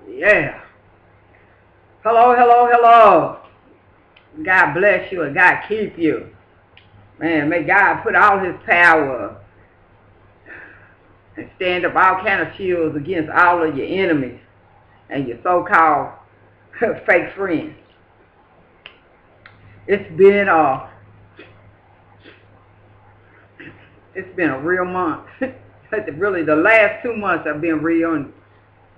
Yeah. Hello, hello, hello. God bless you and God keep you. Man, may God put all his power and stand up all kind of shields against all of your enemies and your so-called fake friends. It's been a real month. Really, the last 2 months have been real. And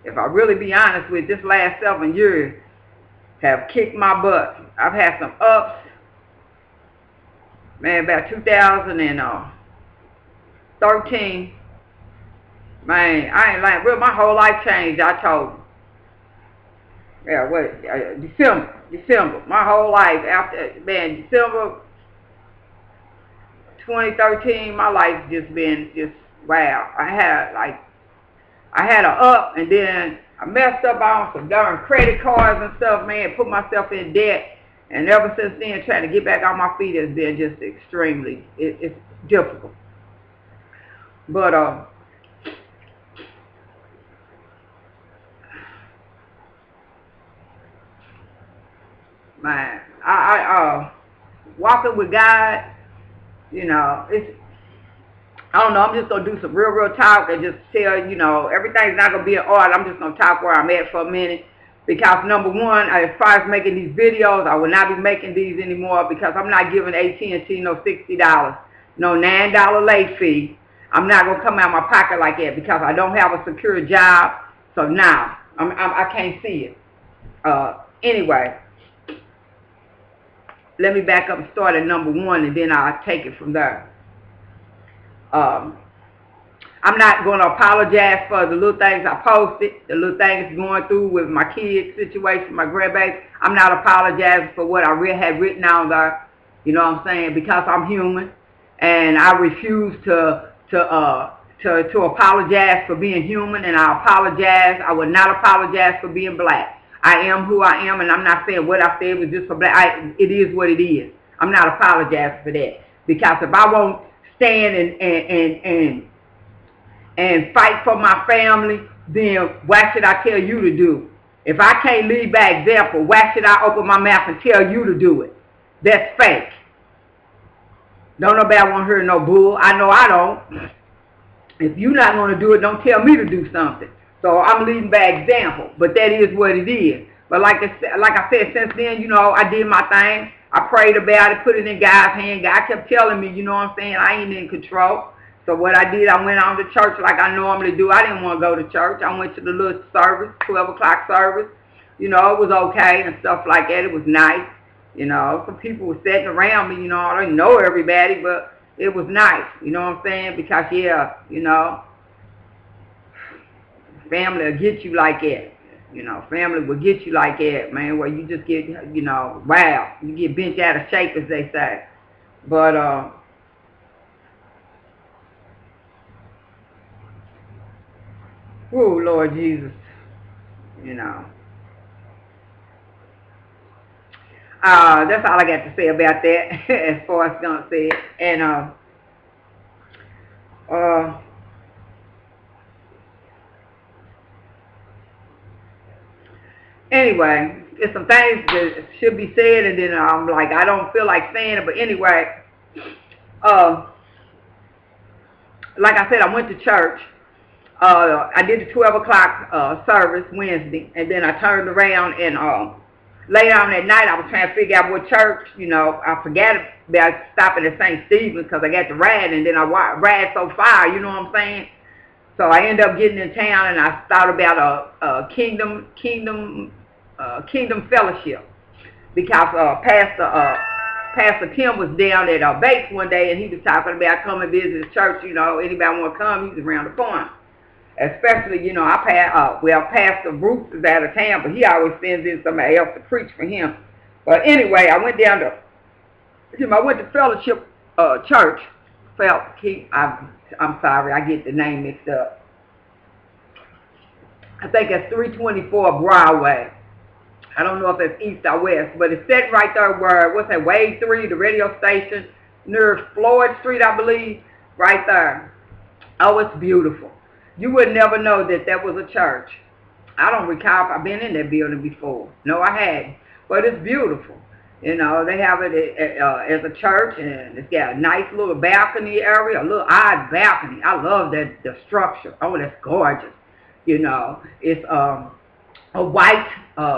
if I really be honest with this last 7 years have kicked my butt. I've had some ups. Man, about 2013, man, I ain't lying. Real, my whole life changed, I told you. Yeah, what? December. My whole life after, man, December 2013, my life just been wow. I had a up, and then I messed up on some darn credit cards and stuff, man, put myself in debt. And ever since then, trying to get back on my feet has been just extremely, it's difficult. But, man, walking with God, I don't know, I'm just going to do some real talk and just tell, everything's not going to be an art. I'm just going to talk where I'm at for a minute. Because number one, as far as making these videos, I will not be making these anymore because I'm not giving AT&T no $60, no $9 late fee. I'm not going to come out of my pocket like that because I don't have a secure job. So now, I can't see it. Anyway, let me back up and start at number one, and then I'll take it from there. I'm not going to apologize for the little things I posted, the little things going through with my kids' situation, my grandbaby. I'm not apologizing for what I had written down there, you know what I'm saying, because I'm human, and I refuse to apologize for being human, and I apologize. I will not apologize for being black. I am who I am, and I'm not saying what I said was just for black. It is what it is. I'm not apologizing for that, because if I won't stand and fight for my family, then why should I tell you to do? If I can't lead by example, why should I open my mouth and tell you to do it? That's fake. Don't nobody want to hear no bull. I know I don't. If you're not going to do it, don't tell me to do something. So I'm leading by example, but that is what it is. But like I said, since then, I did my thing. I prayed about it, put it in God's hand. God kept telling me, you know what I'm saying, I ain't in control. So what I did, I went on to church like I normally do. I didn't want to go to church. I went to the little service, 12 o'clock service. It was okay and stuff like that. It was nice. Some people were sitting around me. I didn't know everybody, but it was nice. You know what I'm saying? Because, family will get you like that. Family will get you like that, man, where you just get, wow. You get bent out of shape, as they say. But, oh, Lord Jesus, that's all I got to say about that, as far as Gun said. And, anyway, there's some things that should be said, and then I'm like, I don't feel like saying it, but anyway, like I said, I went to church. I did the 12 o'clock service Wednesday, and then I turned around and later on that night, I was trying to figure out what church, I forgot about stopping at St. Stephen's because I got to ride, and then I ride so far, you know what I'm saying? So I ended up getting in town, and I thought about a kingdom fellowship because Pastor Tim was down at Bates one day, and he was talking about coming visit his church. Anybody want to come, he's around the corner. Especially, Pastor Bruce is out of town, but he always sends in somebody else to preach for him. But anyway, I went down to, I went to Fellowship Church. I'm sorry, I get the name mixed up. I think it's 324 Broadway. I don't know if it's east or west, but it's set right there where, Wave 3, the radio station, near Floyd Street, I believe, right there. Oh, it's beautiful. You would never know that was a church. I don't recall if I've been in that building before. No, I hadn't. But it's beautiful. You know, they have it as a church, and it's got a nice little balcony area, a little odd balcony. I love that, the structure. Oh, that's gorgeous. You know, it's a white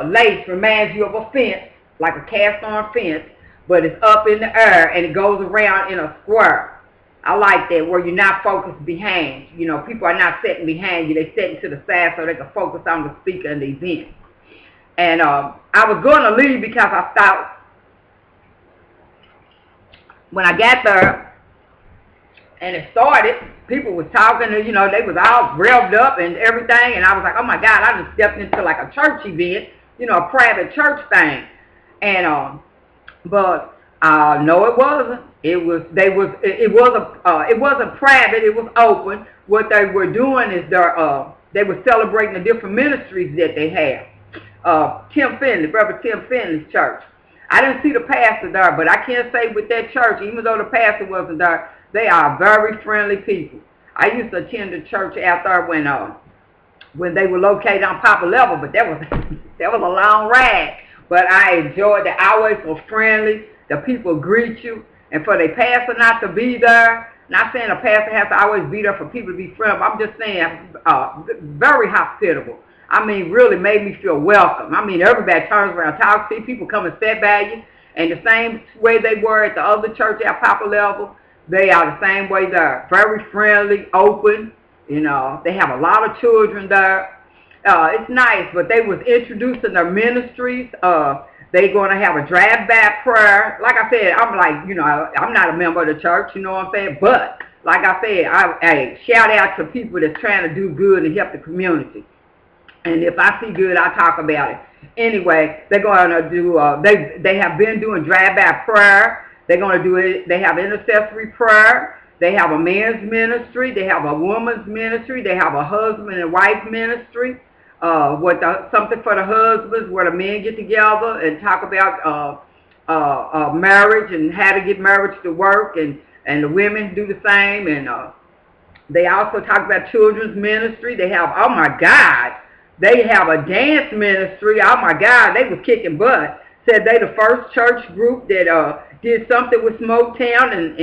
lace, reminds you of a fence, like a cast-on fence, but it's up in the air, and it goes around in a square. I like that, where you're not focused behind. You know, people are not sitting behind you. They're sitting to the side so they can focus on the speaker and the event. And I was going to leave because I thought, when I got there and it started, people was talking, and, you know, they was all revved up and everything, and I was like, oh my God, I just stepped into like a church event, you know, a private church thing. And but no, it wasn't. It wasn't private. It was open. What they were doing is they were celebrating the different ministries that they have. Tim Finley, Brother Tim Finley's church. I didn't see the pastor there, but I can't say with that church, even though the pastor wasn't there, they are very friendly people. I used to attend the church out there when they were located on Papa Level, but that was that was a long ride. But I enjoyed it. Always so friendly. The people greet you, and for the pastor not to be there. Not saying a pastor has to always be there for people to be friendly. I'm just saying, very hospitable. I mean, really made me feel welcome. I mean, everybody turns around, talks to you. People come and sit by you. And the same way they were at the other church at Papa Level, they are the same way there. Very friendly, open. You know, they have a lot of children there. It's nice, but they was introducing their ministries. They're going to have a drive-by prayer. Like I said, I'm like, you know, I'm not a member of the church, you know what I'm saying? But, like I said, I shout out to people that's trying to do good and help the community. And if I see good, I talk about it. Anyway, they're going to do, they have been doing drive-by prayer. They're going to do it. They have intercessory prayer. They have a men's ministry. They have a woman's ministry. They have a husband and wife ministry. Something for the husbands, where the men get together and talk about marriage and how to get marriage to work, and the women do the same. And they also talk about children's ministry. They have, oh my God, they have a dance ministry. Oh my God, they was kicking butt. Said they the first church group that did something with Smoketown, and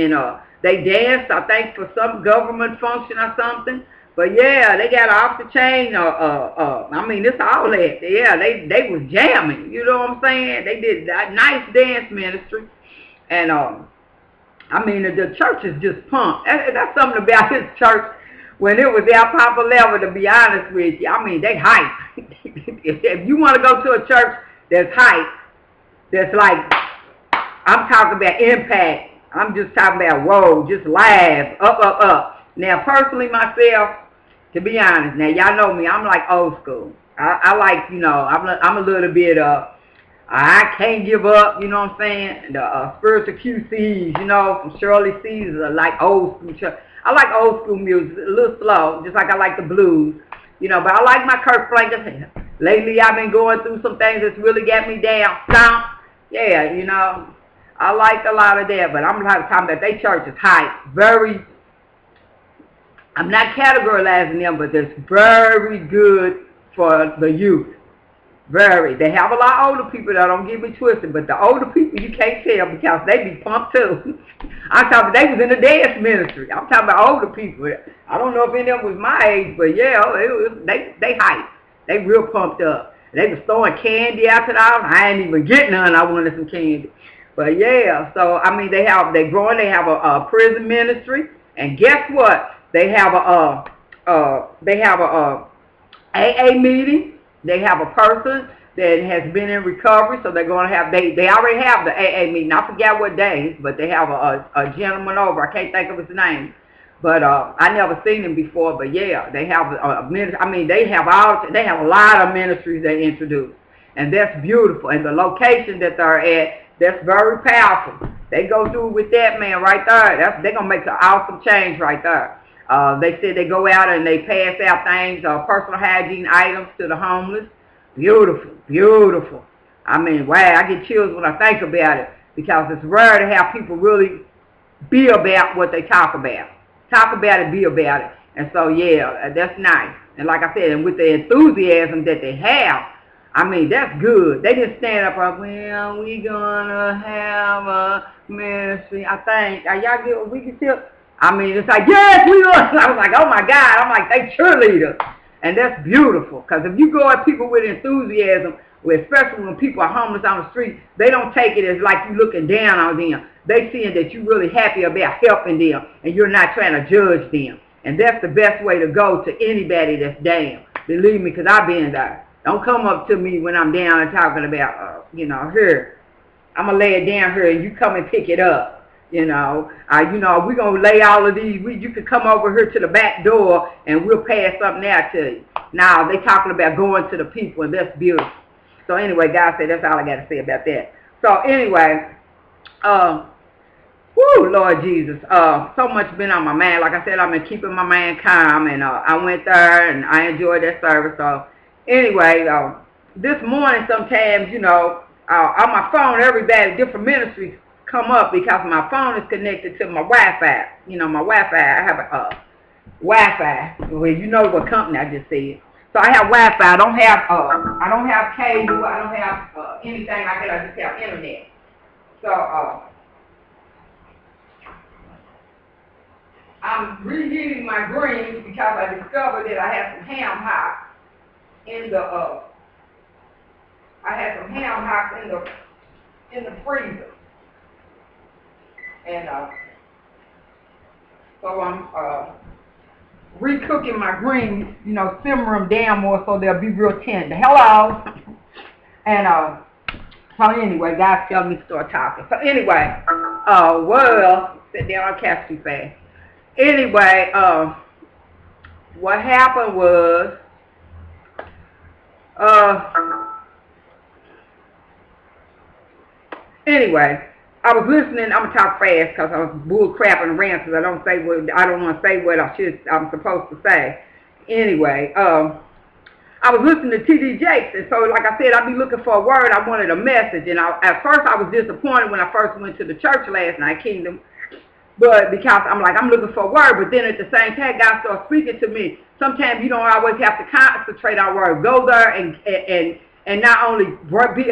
they danced, I think, for some government function or something. But yeah, they got off the chain. I mean, it's all that. Yeah, they was jamming. You know what I'm saying? They did a nice dance ministry, and I mean, the church is just pumped. That's something about this church. When it was at Papa Level, to be honest with you, I mean, they hype. If you want to go to a church that's hype, that's like, I'm talking about impact. I'm just talking about, whoa, just live, up. Now, personally, myself, to be honest, now, y'all know me, I'm like old school. I like, you know, I'm a little bit, I can't give up, you know what I'm saying? The spiritual QCs, you know, from Shirley Caesar, like old school church. I like old school music, a little slow, just like I like the blues, you know, but I like my Kirk Franklin. Lately, I've been going through some things that's really got me down. Stomp. Yeah, you know, I like a lot of that, but I'm talking about they church is hype, very, I'm not categorizing them, but it's very good for the youth. Very. They have a lot of older people that don't get me twisted, but the older people you can't tell because they be pumped too. I'm talking, they was in the dance ministry. I'm talking about older people. I don't know if any of them was my age, but yeah, they hype. They real pumped up. They was throwing candy out to the house. I ain't even get none. I wanted some candy. But yeah, so I mean, they have a prison ministry, and guess what? They have a AA meeting. They have a person that has been in recovery, so they're going to have, they already have the AA meeting. I forget what days, but they have a gentleman over. I can't think of his name, but I never seen him before. But yeah, they have a ministry. I mean, they have a lot of ministries they introduce, and that's beautiful. And the location that they're at, that's very powerful. They go through with that, man, right there. They're gonna make an awesome change right there. They said they go out and they pass out things, personal hygiene items to the homeless. Beautiful, beautiful. I mean, wow, I get chills when I think about it, because it's rare to have people really be about what they talk about. Talk about it, be about it. And so, yeah, that's nice. And like I said, and with the enthusiasm that they have, I mean, that's good. They didn't stand up and, well, we gonna have a ministry. I think, y'all get what we can still, I mean, it's like, yes, we are. I was like, oh my God. I'm like, they cheerleaders. And that's beautiful. Because if you go at people with enthusiasm, especially when people are homeless on the street, they don't take it as like you looking down on them. They seeing that you're really happy about helping them and you're not trying to judge them. And that's the best way to go to anybody that's down. Believe me, because I've been there. Don't come up to me when I'm down and talking about, here. I'm going to lay it down here and you come and pick it up. We're going to lay all of these. You can come over here to the back door and we'll pass something out to you. Now, they talking about going to the people, and that's beautiful. So anyway, God said that's all I got to say about that. So anyway, Lord Jesus, so much been on my mind. Like I said, I've been keeping my mind calm, and I went there and I enjoyed that service. So anyway, this morning sometimes, on my phone, everybody, different ministries come up because my phone is connected to my Wi-Fi. My Wi-Fi, I have a Wi-Fi. Well, you know what company I just said. So I have Wi-Fi. I don't have cable. I don't have anything like that. I just have internet. So I'm reheating my greens because I discovered that I had some ham hocks in the in the freezer. And so I'm recooking my greens, simmer them down more so they'll be real tender. Hello. And so anyway, God's telling me to start talking. So anyway, sit down, I'll catch too fast. Anyway, what happened was, I was listening. I'm gonna talk fast because I was bull crapping around because I don't want to say what I'm supposed to say. Anyway, I was listening to T.D. Jakes, and so like I said, I'd be looking for a word. I wanted a message, and at first I was disappointed when I first went to the church last night, Kingdom. But because I'm looking for a word, but then at the same time, God started speaking to me. Sometimes you don't always have to concentrate on word. Go there and not only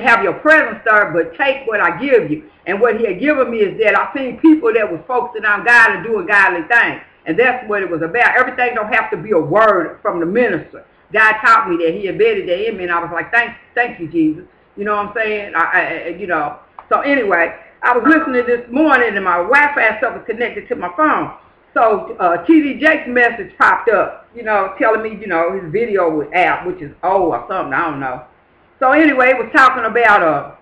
have your presence there, but take what I give you. And what he had given me is that I've seen people that was focusing on God and doing godly things. And that's what it was about. Everything don't have to be a word from the minister. God taught me that. He embedded that in me, and I was like, thank you, Jesus. You know what I'm saying? So anyway, I was listening this morning, and my Wi-Fi stuff was connected to my phone. So T.D. Jakes' message popped up, telling me, his video was out, which is old or something, I don't know. So anyway, it was talking about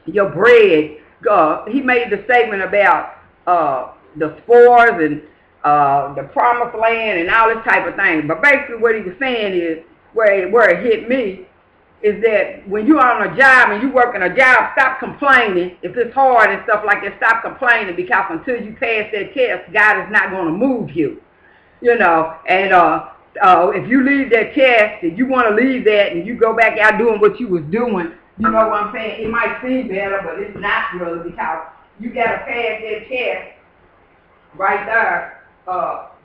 your bread. He made the statement about the spores and the promised land and all this type of thing. But basically what he was saying is, where it hit me, is that when you're on a job and you're working a job, stop complaining. If it's hard and stuff like that, stop complaining, because until you pass that test, God is not going to move you. And if you leave that test, if you want to leave that and you go back out doing what you was doing, you know what I'm saying? It might seem better, but it's not really, because you got to pass that test right there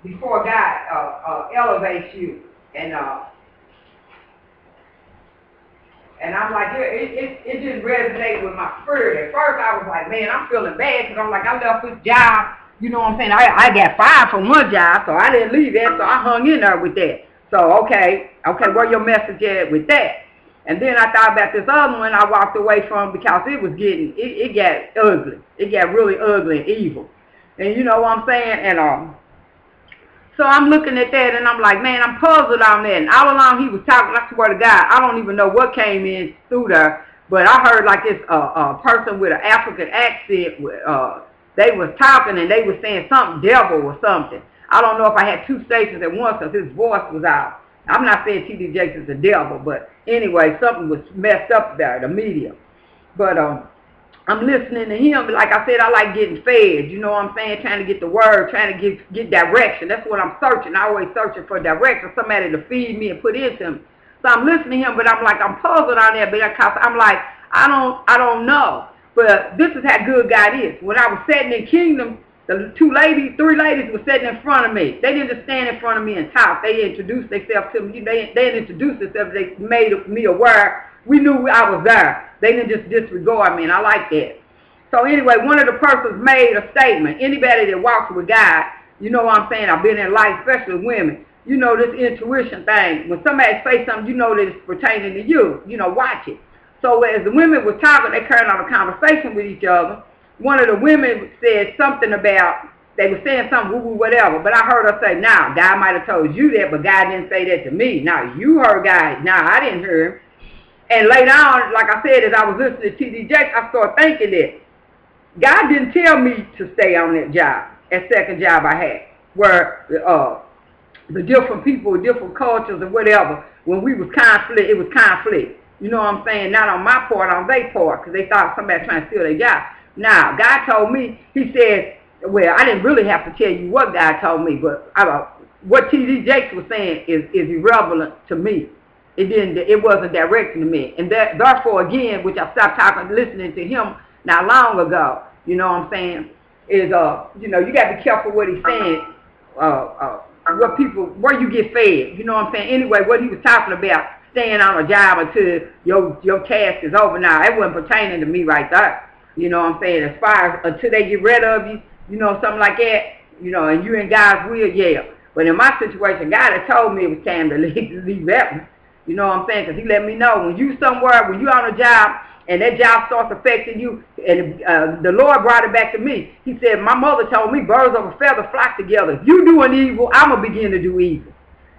before God elevates you. And I'm like, it didn't resonate with my spirit. At first, I was like, man, I'm feeling bad, because I'm like, I left this job. You know what I'm saying? I got fired from one job, so I didn't leave that, so I hung in there with that. So, okay, where your message at with that? And then I thought about this other one I walked away from, because it was it got ugly. It got really ugly and evil. And you know what I'm saying? And so I'm looking at that, and I'm like, man, I'm puzzled on that. And all along he was talking, I swear to God, I don't even know what came in through there, but I heard like this person with an African accent, they was talking and they was saying something devil or something. I don't know if I had two stations at once because his voice was out. I'm not saying T.D. Jakes is the devil, but anyway, something was messed up there, the media. But I'm listening to him. Like I said, I like getting fed. You know what I'm saying? Trying to get the word, trying to get direction. That's what I'm searching. I always searching for direction, somebody to feed me and put into me. So I'm listening to him, but I'm puzzled on that because I'm like, I don't know. But this is how good God is. When I was sitting in Kingdom, The three ladies were sitting in front of me. They didn't just stand in front of me and talk. They introduced themselves to me. They didn't introduce themselves. They made me aware. We knew I was there. They didn't just disregard me, and I like that. So anyway, one of the persons made a statement. Anybody that walks with God, you know what I'm saying? I've been in life, especially women. You know this intuition thing. When somebody say something, you know that it's pertaining to you. You know, watch it. So as the women were talking, they carried on a conversation with each other. One of the women said something about, they were saying something, woo-woo, whatever. But I heard her say, now, God might have told you that, but God didn't say that to me. Now, you heard God. Now, I didn't hear him. And later on, like I said, as I was listening to T.D. Jakes, I started thinking that God didn't tell me to stay on that job, that second job I had, where the different people, different cultures and whatever, when we was conflict, it was conflict. You know what I'm saying? Not on my part, on their part, because they thought somebody trying to steal their job. Now, God told me, he said, well, I didn't really have to tell you what God told me, but what T.D. Jakes was saying is irrelevant to me. It wasn't directed to me. And therefore, again, which I stopped talking, listening to him not long ago, you know what I'm saying, is, you know, you got to be careful what he's saying, where you get fed, you know what I'm saying. Anyway, what he was talking about, staying on a job until your task is over. Now, it wasn't pertaining to me right there, you know what I'm saying, as far as until they get rid of you, you know, something like that, you know, and you're in God's will, yeah. But in my situation, God had told me it was time to leave that, you know what I'm saying, because he let me know, when you somewhere, when you on a job, and that job starts affecting you, and the Lord brought it back to me. He said, my mother told me, birds of a feather flock together. If you doing evil, I'm going to begin to do evil.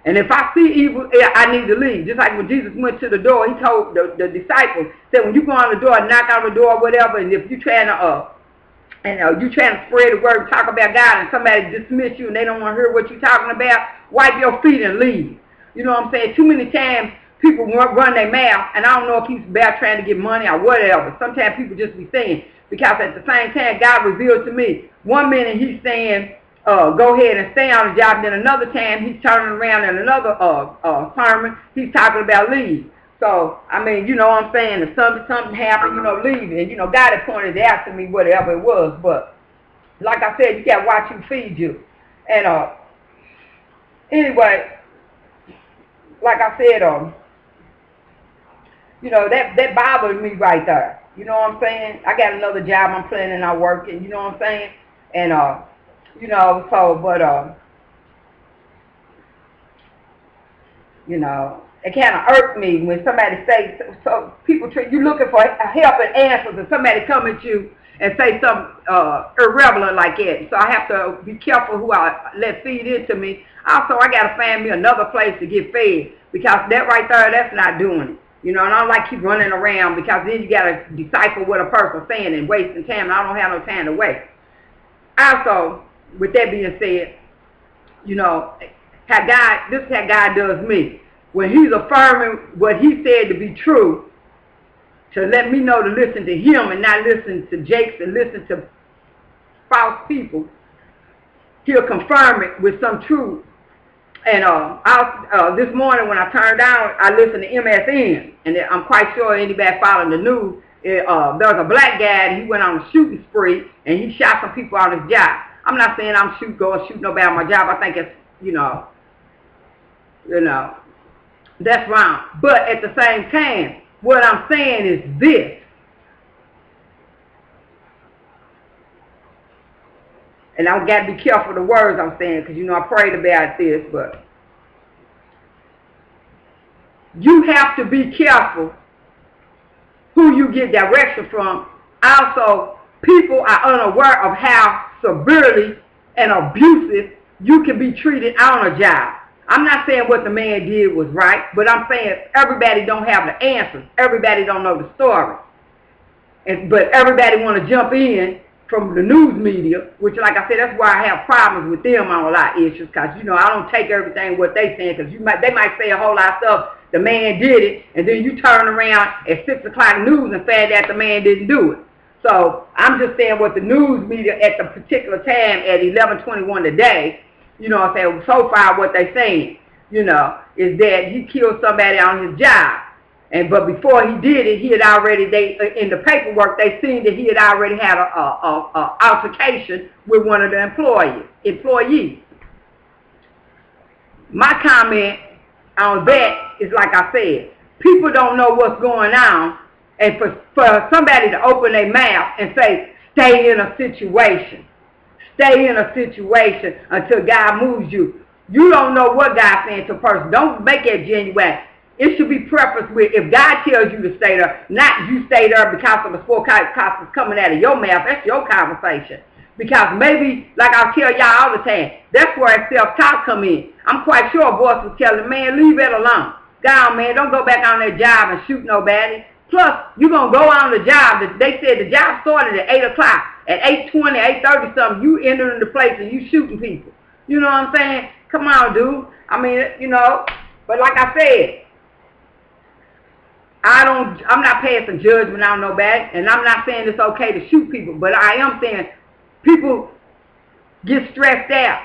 And if I see evil, I need to leave. Just like when Jesus went to the door, he told the disciples, said, when you go on the door, knock on the door, whatever, and if you're trying to you trying to spread the word, talk about God, and somebody dismiss you and they don't want to hear what you're talking about, wipe your feet and leave. You know what I'm saying? Too many times, people run their mouth, and I don't know if he's about trying to get money or whatever. Sometimes people just be saying, because at the same time, God revealed to me, one minute he's saying, go ahead and stay on the job, then another time he's turning around in another sermon, he's talking about leave. So, I mean, you know what I'm saying, if something happened, you know, leave. And, you know, God had pointed it out to me, whatever it was. But, like I said, you got to watch who feeds you. And, anyway, like I said, you know, that bothered me right there. You know what I'm saying? I got another job I'm planning on working, you know what I'm saying? And, you know, so, but, you know, it kind of irked me when somebody say, so people, you looking for help and answers, and somebody come at you and say something irrelevant like that. So I have to be careful who I let feed into me. Also, I got to find me another place to get fed, because that right there, that's not doing it. You know, and I don't like keep running around, because then you got to decipher what a person's saying and wasting time, and I don't have no time to waste. Also, with that being said, you know, this is how God does me. When he's affirming what he said to be true, to let me know to listen to him and not listen to Jakes and listen to false people, he'll confirm it with some truth. And this morning when I turned on, I listened to MSN, and I'm quite sure anybody following the news, there was a black guy, and he went on a shooting spree, and he shot some people on his job. I'm not saying I'm going to shoot nobody on my job. I think it's, you know, that's wrong. But at the same time, what I'm saying is this. And I've got to be careful of the words I'm saying, because, you know, I prayed about this, but you have to be careful who you get direction from. Also, people are unaware of how severely and abusive you can be treated on a job. I'm not saying what the man did was right, but I'm saying everybody don't have the answers. Everybody don't know the story. But everybody want to jump in from the news media, which, like I said, that's why I have problems with them on a lot of issues, because, you know, I don't take everything what they saying, because they might say a whole lot of stuff, the man did it, and then you turn around at 6 o'clock news and find out the man didn't do it. So I'm just saying what the news media at the particular time at 11:21 today, you know what I'm saying, so far what they saying, you know, is that he killed somebody on his job. But before he did it, he had already, in the paperwork, they seen that he had already had a altercation with one of the employees. My comment on that is, like I said, people don't know what's going on, and for somebody to open their mouth and say, stay in a situation until God moves you. You don't know what God's saying to a person. Don't make it genuine. It should be prefaced with, if God tells you to stay there, not you stay there because of the forecast coming out of your mouth. That's your conversation. Because maybe, like I tell y'all all the time, that's where self-talk come in. I'm quite sure a voice was telling, man, leave it alone. Go on, man, don't go back on that job and shoot nobody. Plus, you're going to go on the job. They said the job started at 8 o'clock. At 8:20, 8:30 something, you entering the place and you shooting people. You know what I'm saying? Come on, dude. I mean, you know, but like I said, I'm not passing judgment on nobody, and I'm not saying it's okay to shoot people, but I am saying people get stressed out,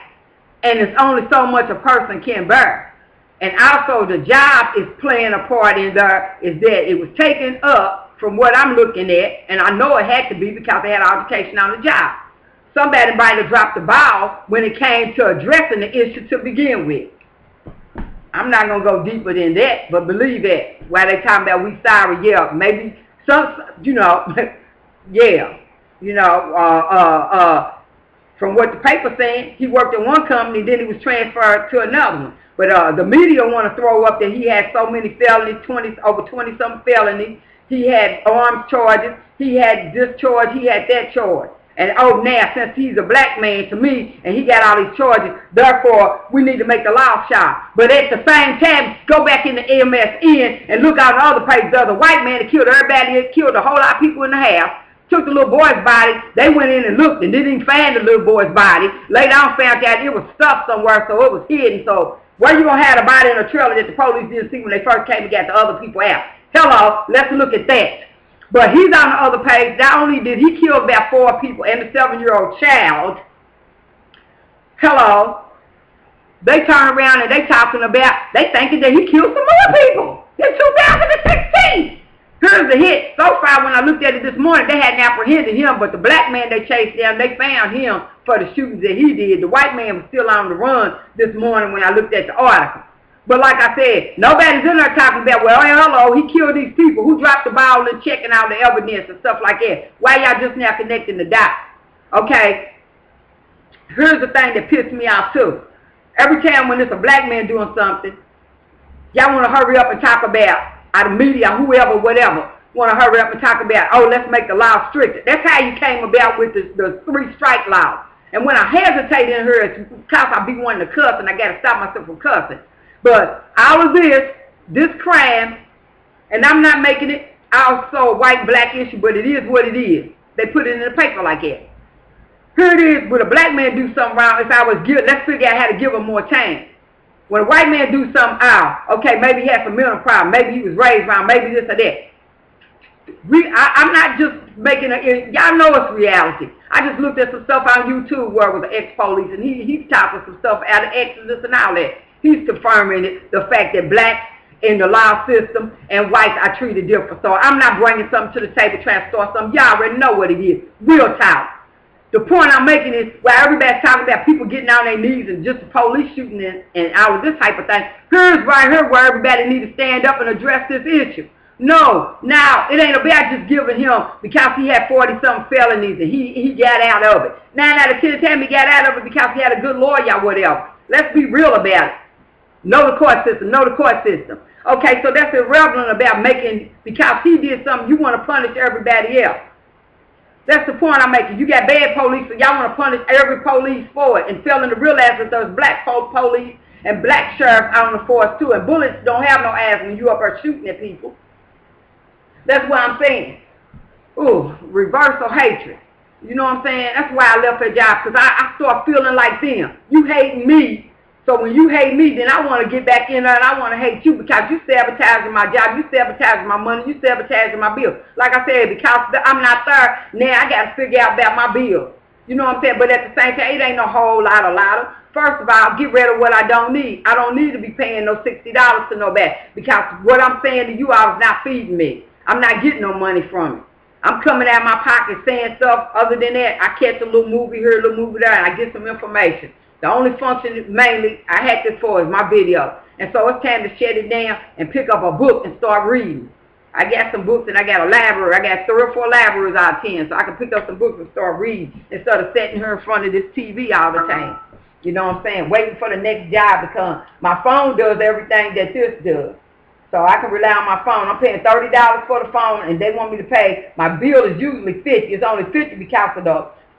and it's only so much a person can bear. And also the job is playing a part in there, is that it was taken up from what I'm looking at, and I know it had to be because they had an altercation on the job. Somebody might have dropped the ball when it came to addressing the issue to begin with. I'm not going to go deeper than that, but believe that. While they talking about we sorry, yeah, maybe some, you know, yeah, you know, from what the paper saying, he worked in one company, then he was transferred to another one. But the media want to throw up that he had so many felonies, over 20-something felonies. He had arms charges, he had this charge, he had that charge. And oh, now, since he's a black man to me, and he got all these charges, therefore, we need to make the law sharp. But at the same time, go back in the MSN and look out on other pages. There's a white man that killed everybody, killed a whole lot of people in the house, took the little boy's body. They went in and looked and didn't even find the little boy's body. Later on, found out it was stuffed somewhere, so it was hidden. So where you going to have the body in a trailer that the police didn't see when they first came and got the other people out? Hello, let's look at that. But he's on the other page. Not only did he kill about 4 people and a 7-year-old child, hello, they turn around and they talking about, they thinking that he killed some more people in 2016. Here's the hit. So far, when I looked at it this morning, they hadn't apprehended him, but the black man they chased down, they found him for the shootings that he did. The white man was still on the run this morning when I looked at the article. But like I said, nobody's in there talking about, well, hello, he killed these people. Who dropped the ball and checking out the evidence and stuff like that? Why y'all just now connecting the dots? Okay, here's the thing that pissed me off too. Every time when it's a black man doing something, y'all want to hurry up and talk about, the media, whoever, whatever, want to hurry up and talk about, oh, let's make the law stricter. That's how you came about with the 3-strike law. And when I hesitate in here, it's because I be wanting to cuss and I got to stop myself from cussing. But all of this crime, and I'm not making it also a white-black issue, but it is what it is. They put it in the paper like that. Here it is, when a black man do something wrong, if I was guilty, let's figure out how to give him more time. When a white man do something, okay, maybe he had some mental problem, maybe he was raised wrong, maybe this or that. I'm not just making y'all know it's reality. I just looked at some stuff on YouTube where it was an ex-police, and he's talking some stuff out of Exodus and all that. He's confirming it, the fact that blacks in the law system and whites are treated different. So I'm not bringing something to the table trying to start something. Y'all already know what it is. Real talk. The point I'm making is, while everybody's talking about people getting on their knees and just the police shooting and all of this type of thing, here's right here where everybody needs to stand up and address this issue. No, now, it ain't about just giving him because he had 40-something felonies and he got out of it. 9 out of 10 times he got out of it because he had a good lawyer or whatever. Let's be real about it. Know the court system, know the court system. Okay, so that's irrelevant about making, because he did something, you want to punish everybody else. That's the point I'm making. You got bad police, so y'all want to punish every police for it and failing to realize that there's black police and black sheriffs on the force too. And bullets don't have no eyes when you up there shooting at people. That's what I'm saying. Ooh, reversal hatred. You know what I'm saying? That's why I left that job, because I start feeling like them. You hating me. So when you hate me, then I want to get back in there and I want to hate you because you sabotaging my job, you sabotaging my money, you sabotaging my bills. Like I said, because I'm not there, now I got to figure out about my bills. You know what I'm saying? But at the same time, it ain't no whole lot of First of all, get rid of what I don't need. I don't need to be paying no $60 to nobody because what I'm saying to you, I was not feeding me. I'm not getting no money from it. I'm coming out of my pocket saying stuff. Other than that, I catch a little movie here, a little movie there, and I get some information. The only function mainly I had this for is my video. And so it's time to shut it down and pick up a book and start reading. I got some books and I got a library. I got 3 or 4 libraries out of 10, so I can pick up some books and start reading instead of sitting here in front of this TV all the time. You know what I'm saying? Waiting for the next job to come. My phone does everything that this does. So I can rely on my phone. I'm paying $30 for the phone, and they want me to pay. My bill is usually $50. It's only $50 because of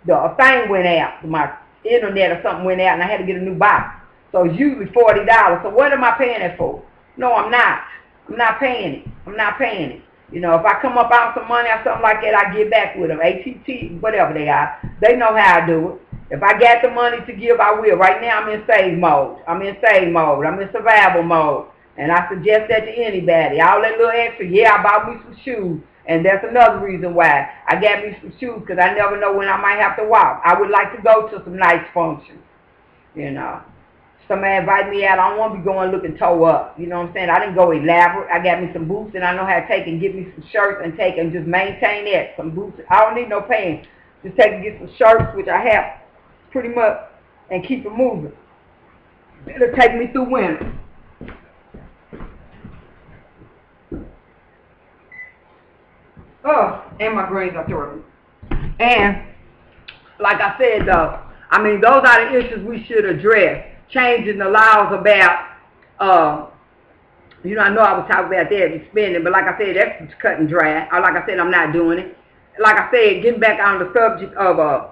the thing went out. My internet or something went out, and I had to get a new box. So it's usually $40. So what am I paying it for? No, I'm not. I'm not paying it. I'm not paying it. You know, if I come up out some money or something like that, I get back with them. ATT, whatever they are. They know how I do it. If I got the money to give, I will. Right now, I'm in save mode. I'm in survival mode. And I suggest that to anybody. All that little extra, yeah, I bought me some shoes. And that's another reason why I got me some shoes, because I never know when I might have to walk. I would like to go to some nice functions, you know. Somebody invite me out, I don't want to be going looking toe up. You know what I'm saying? I didn't go elaborate. I got me some boots, and I know how to take and get me some shirts and take and just maintain that. Some boots. I don't need no pants. Just take and get some shirts, which I have pretty much, and keep it moving. It'll take me through winter. Oh, and my grains are through. And like I said, though, I mean, those are the issues we should address. Changing the laws about, you know, I know I was talking about that spending, but like I said, that's cut and dry. Like I said, I'm not doing it. Like I said, getting back on the subject of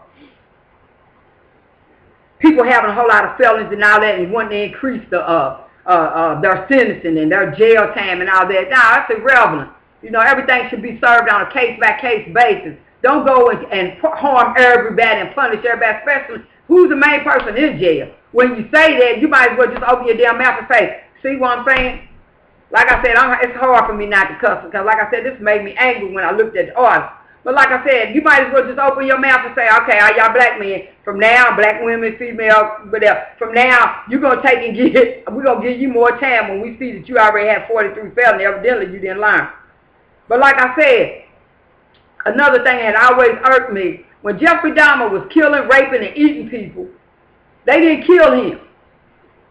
people having a whole lot of felonies and all that, and wanting to increase their sentencing and their jail time and all that. No, that's irrelevant. You know, everything should be served on a case-by-case basis. Don't go and harm everybody and punish everybody, especially who's the main person in jail. When you say that, you might as well just open your damn mouth and say, see what I'm saying? Like I said, it's hard for me not to cuss, because like I said, this made me angry when I looked at the order. But like I said, you might as well just open your mouth and say, okay, all y'all black men, from now, black women, female, whatever, from now, you're going to take and we're going to give you more time when we see that you already have 43 felonies. Evidently, you didn't learn. But like I said, another thing that always irked me, when Jeffrey Dahmer was killing, raping, and eating people, they didn't kill him.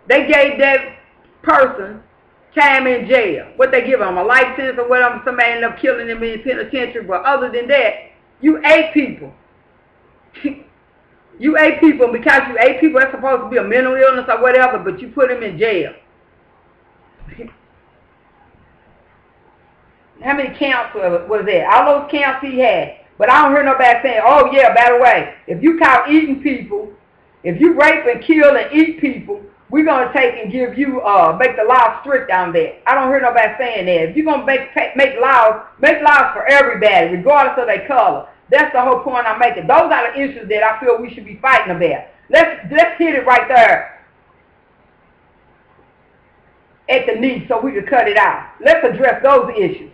They gave that person time in jail. What they give him, a life sentence or whatever, somebody ended up killing him in the penitentiary. But other than that, you ate people. You ate people, and because you ate people, that's supposed to be a mental illness or whatever, but you put him in jail. How many counts was that? All those counts he had. But I don't hear nobody saying, oh yeah, by the way, if you caught eating people, if you rape and kill and eat people, we're going to take and give you, make the law strict on that. I don't hear nobody saying that. If you're going to make laws for everybody, regardless of their color. That's the whole point I'm making. Those are the issues that I feel we should be fighting about. Let's hit it right there at the knee so we can cut it out. Let's address those issues.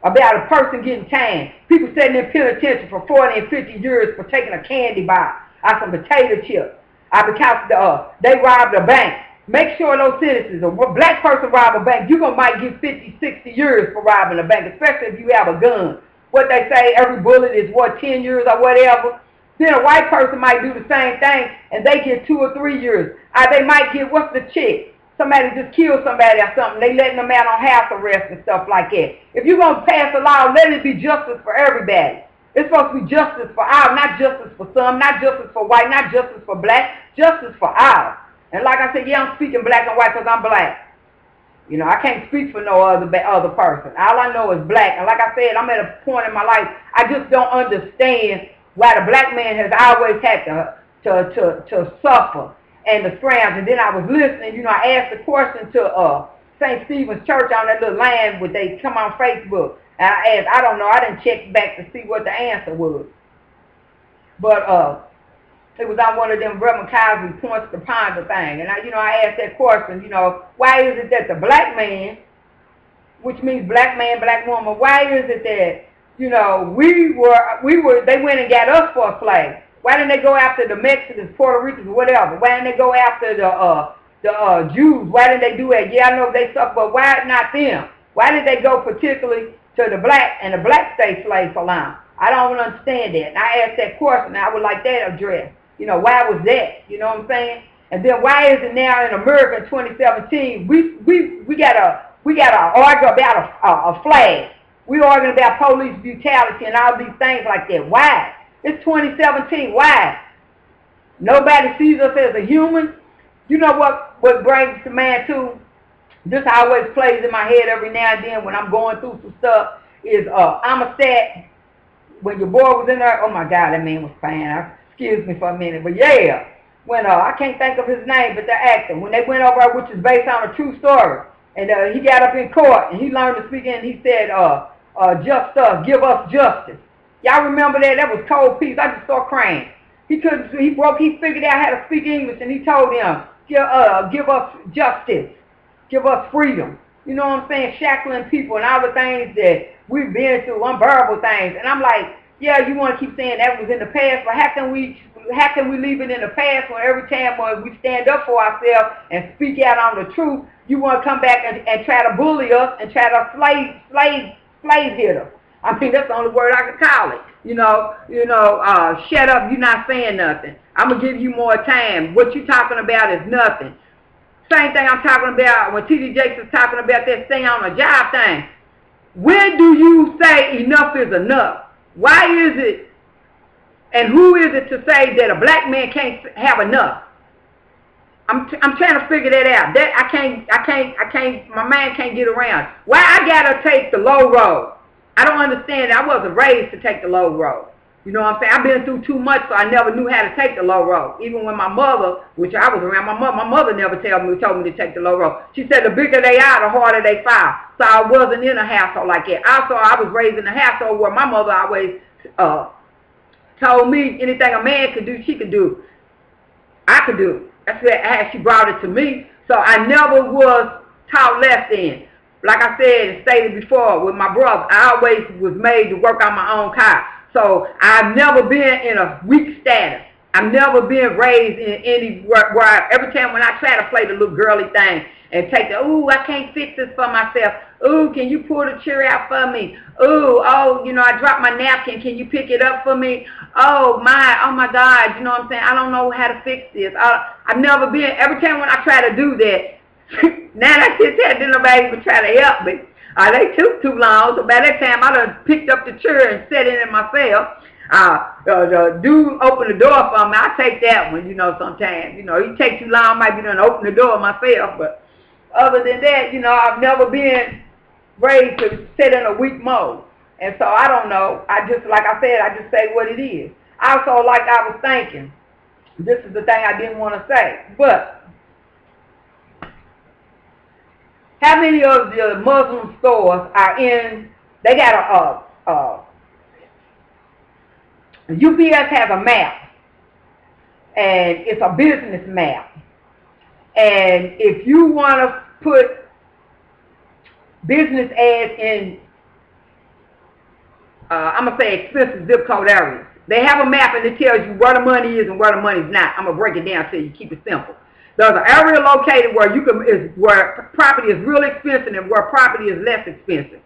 About a person getting time. People sitting in penitentiary for 40 and 50 years for taking a candy bar or some potato chips. Because they robbed a bank. Make sure those citizens, a black person rob a bank, you're going to might get 50, 60 years for robbing a bank, especially if you have a gun. What they say, every bullet is, 10 years or whatever. Then a white person might do the same thing, and they get 2 or 3 years. Or they might get, what's the check? Somebody just killed somebody or something. They letting them out on house arrest and stuff like that. If you're going to pass a law, let it be justice for everybody. It's supposed to be justice for all, not justice for some, not justice for white, not justice for black, justice for all. And like I said, yeah, I'm speaking black and white because I'm black. You know, I can't speak for no other person. All I know is black. And like I said, I'm at a point in my life, I just don't understand why the black man has always had to suffer and to scrounge. And then I was listening, you know, I asked the question to St. Stephen's Church on that little line where they come on Facebook. And I asked, I don't know, I didn't check back to see what the answer was. But it was on one of them Reverend Cosby points to ponder thing. And I asked that question, you know, why is it that the black man, which means black man, black woman, why is it that, you know, they went and got us for a slave? Why didn't they go after the Mexicans, Puerto Ricans, whatever? Why didn't they go after the Jews? Why didn't they do that? Yeah, I know they suffer, but why not them? Why did they go particularly to the black and the black stay slaves for long? I don't understand that. And I asked that question, and I would like that addressed. You know, why was that? You know what I'm saying? And then why is it now in America in 2017 we gotta argue about a flag? We arguing about police brutality and all these things like that. Why? It's 2017. Why? Nobody sees us as a human. You know what brings the man to? This always plays in my head every now and then when I'm going through some stuff is Amistad. When your boy was in there, oh my God, that man was fine. Excuse me for a minute, but yeah. When I can't think of his name, but the actor, when they went over, which is based on a true story, and he got up in court and he learned to speak and he said, give us justice. Y'all remember that? That was cold piece. I just started crying. He figured out how to speak English, and he told them, give us justice, give us freedom. You know what I'm saying? Shackling people and all the things that we've been through, unbearable things. And I'm like, yeah, you want to keep saying that was in the past, but how can we leave it in the past when every time when we stand up for ourselves and speak out on the truth, you want to come back and try to bully us and try to slave hit us. I mean, that's the only word I can call it. Shut up, you're not saying nothing. I'm going to give you more time. What you talking about is nothing. Same thing I'm talking about when T.D. Jakes is talking about that stay on the job thing. When do you say enough is enough? Why is it, and who is it to say that a black man can't have enough? I'm trying to figure that out. That I can't, my mind can't get around. Why I gotta take the low road? I don't understand. I wasn't raised to take the low road. You know what I'm saying? I've been through too much, so I never knew how to take the low road. Even when my mother, which I was around, my mother never told me to take the low road. She said the bigger they are, the harder they fall. So I wasn't in a household like that. Also, I was raised in a household where my mother always told me anything a man could do, she could do. I could do. That's how she brought it to me. So I never was taught less than. Like I said and stated before, with my brother, I always was made to work on my own car. So I've never been in a weak status. I've never been raised in any where every time when I try to play the little girly thing and take the, ooh, I can't fix this for myself. Ooh, can you pull the chair out for me? Ooh, I dropped my napkin. Can you pick it up for me? Oh my God, you know what I'm saying? I don't know how to fix this. I've never been, every time when I try to do that, now I just had to nobody even try to help me. They took too long, so by that time I done picked up the chair and set in it myself. The dude opened the door for me. I take that one, sometimes. He take too long, I might be done open the door myself. But other than that, I've never been raised to sit in a weak mode. And so I don't know. Like I said, I just say what it is. Also, like I was thinking, this is the thing I didn't want to say, but how many of the Muslim stores are in, they got UPS has a map, and it's a business map. And if you want to put business ads in, I'm going to say expensive zip code areas, they have a map and it tells you where the money is and where the money is not. I'm going to break it down so you keep it simple. There's an area located where property is real expensive and where property is less expensive.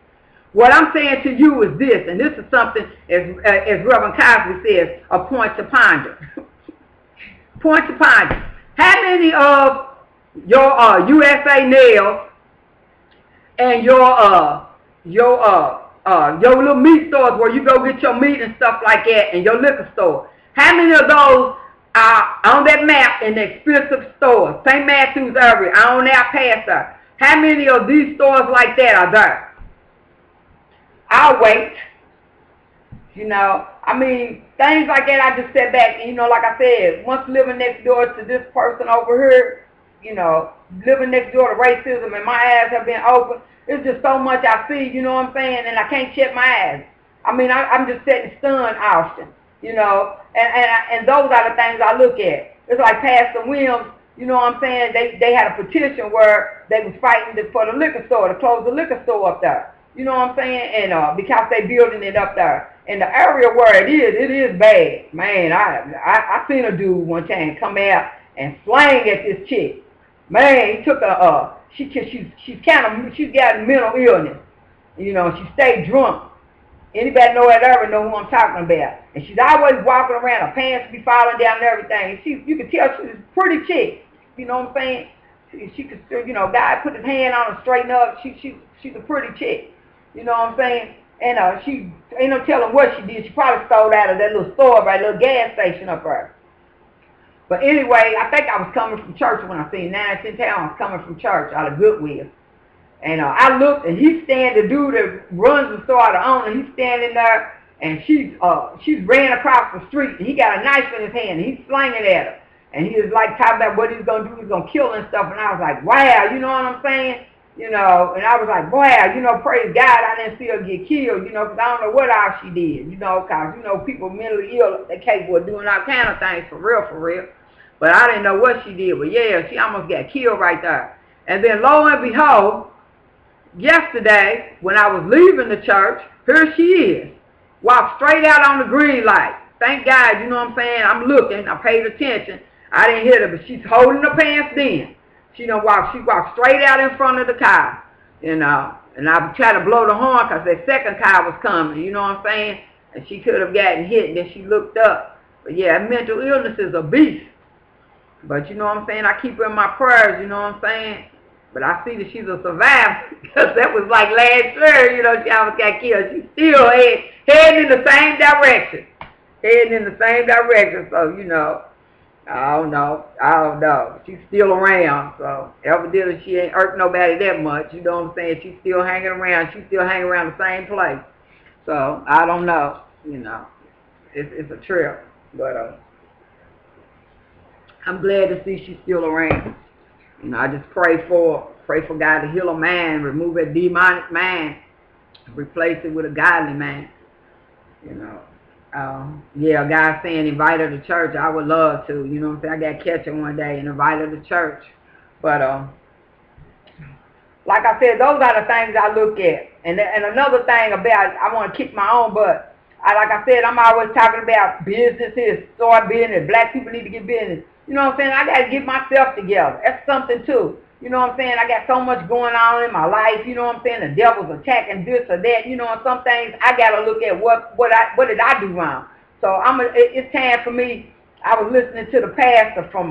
What I'm saying to you is this, and this is something, as Reverend Cosby says, a point to ponder. Point to ponder. How many of your USA Nails and your little meat stores where you go get your meat and stuff like that, and your liquor store, how many of those are on that map in the expensive stores? St. Matthew's area, on our pastor. How many of these stores like that are there? I'll wait. Things like that, I just sat back and, like I said, once living next door to this person over here, living next door to racism and my eyes have been open, it's just so much I see, you know what I'm saying, and I can't shut my eyes. I'm just sitting stunned often, and those are the things I look at. It's like Pastor Williams, you know what I'm saying, they had a petition where they was fighting for the liquor store, to close the liquor store up there. You know what I'm saying? And because they building it up there. in the area where it is bad. Man, I seen a dude one time come out and slang at this chick. Man, he took she's got mental illness. You know, she stayed drunk. Anybody know that area know who I'm talking about. And she's always walking around, her pants be falling down and everything. You can tell she's a pretty chick. You know what I'm saying? She could, you know, God put his hand on her, straighten up. She's a pretty chick. You know what I'm saying? And she ain't no telling what she did. She probably stole out of that little store by that little gas station up there. But anyway, I think I was coming from church when I seen 910 Town. I was coming from church out of Goodwill. And I looked, and he's standing, the dude that runs the store, the owner, he's standing there, and she's ran across the street, and he got a knife in his hand, and he's slinging at her. And he was like talking about what he's going to do, he's going to kill her and stuff, and I was like, wow, you know what I'm saying? You know, and I was like, wow, you know, praise God, I didn't see her get killed, you know, because I don't know what all she did, you know, because, you know, people mentally ill, they're capable of doing all kind of things for real. But I didn't know what she did, but yeah, she almost got killed right there. And then lo and behold, yesterday, when I was leaving the church, here she is. Walked straight out on the green light. Thank God, you know what I'm saying? I'm looking, I paid attention. I didn't hit her, but she's holding her pants then. She walked straight out in front of the car, you know. And I tried to blow the horn because that second car was coming, you know what I'm saying? And she could have gotten hit, and then she looked up. But yeah, mental illness is a beast. But you know what I'm saying? I keep her in my prayers, you know what I'm saying? But I see that she's a survivor because that was like last year, you know, she almost got killed. She's still heading in the same direction. So, you know, I don't know. She's still around. So evidently she ain't hurt nobody that much. You know what I'm saying? She's still hanging around. She's still hanging around the same place. So I don't know. You know, it's a trip. But I'm glad to see she's still around. You know, I just pray for God to heal her mind, remove that demonic mind, replace it with a godly mind. You know, yeah, God saying invite her to church. I would love to. You know what I'm saying? I got to catch her one day and invite her to church. But like I said, those are the things I look at. And another thing about, I want to kick my own butt. Like I said, I'm always talking about businesses, start business. Black people need to get business. You know what I'm saying? I got to get myself together. That's something too. You know what I'm saying? I got so much going on in my life. You know what I'm saying? The devil's attacking this or that. You know, and some things I got to look at what did I do wrong. So it's time for me. I was listening to the pastor from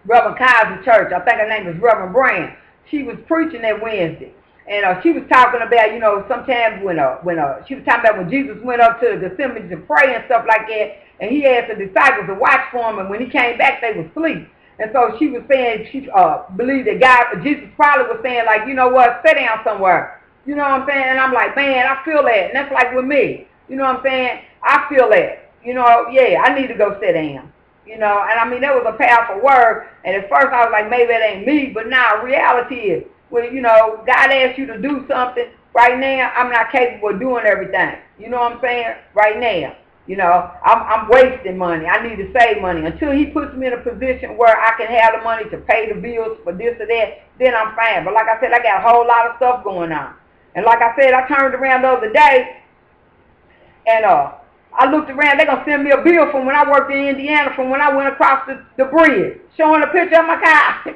Reverend Kaiser Church. I think her name is Reverend Brand. She was preaching that Wednesday. And she was talking about, you know, sometimes when she was talking about when Jesus went up to the Gethsemane to pray and stuff like that, and he asked the disciples to watch for him, and when he came back, they were asleep. And so she was saying she believed that Jesus probably was saying, like, you know what, sit down somewhere. You know what I'm saying? And I'm like, man, I feel that. And that's like with me. You know what I'm saying? I feel that. You know, yeah, I need to go sit down. You know, and I mean, that was a powerful word. And at first I was like, maybe it ain't me. But now reality is, when, you know, God asks you to do something, right now, I'm not capable of doing everything. You know what I'm saying? Right now. You know, I'm wasting money. I need to save money. Until he puts me in a position where I can have the money to pay the bills for this or that, then I'm fine. But like I said, I got a whole lot of stuff going on. And like I said, I turned around the other day, and I looked around. They're going to send me a bill from when I worked in Indiana, from when I went across the bridge, showing a picture of my car.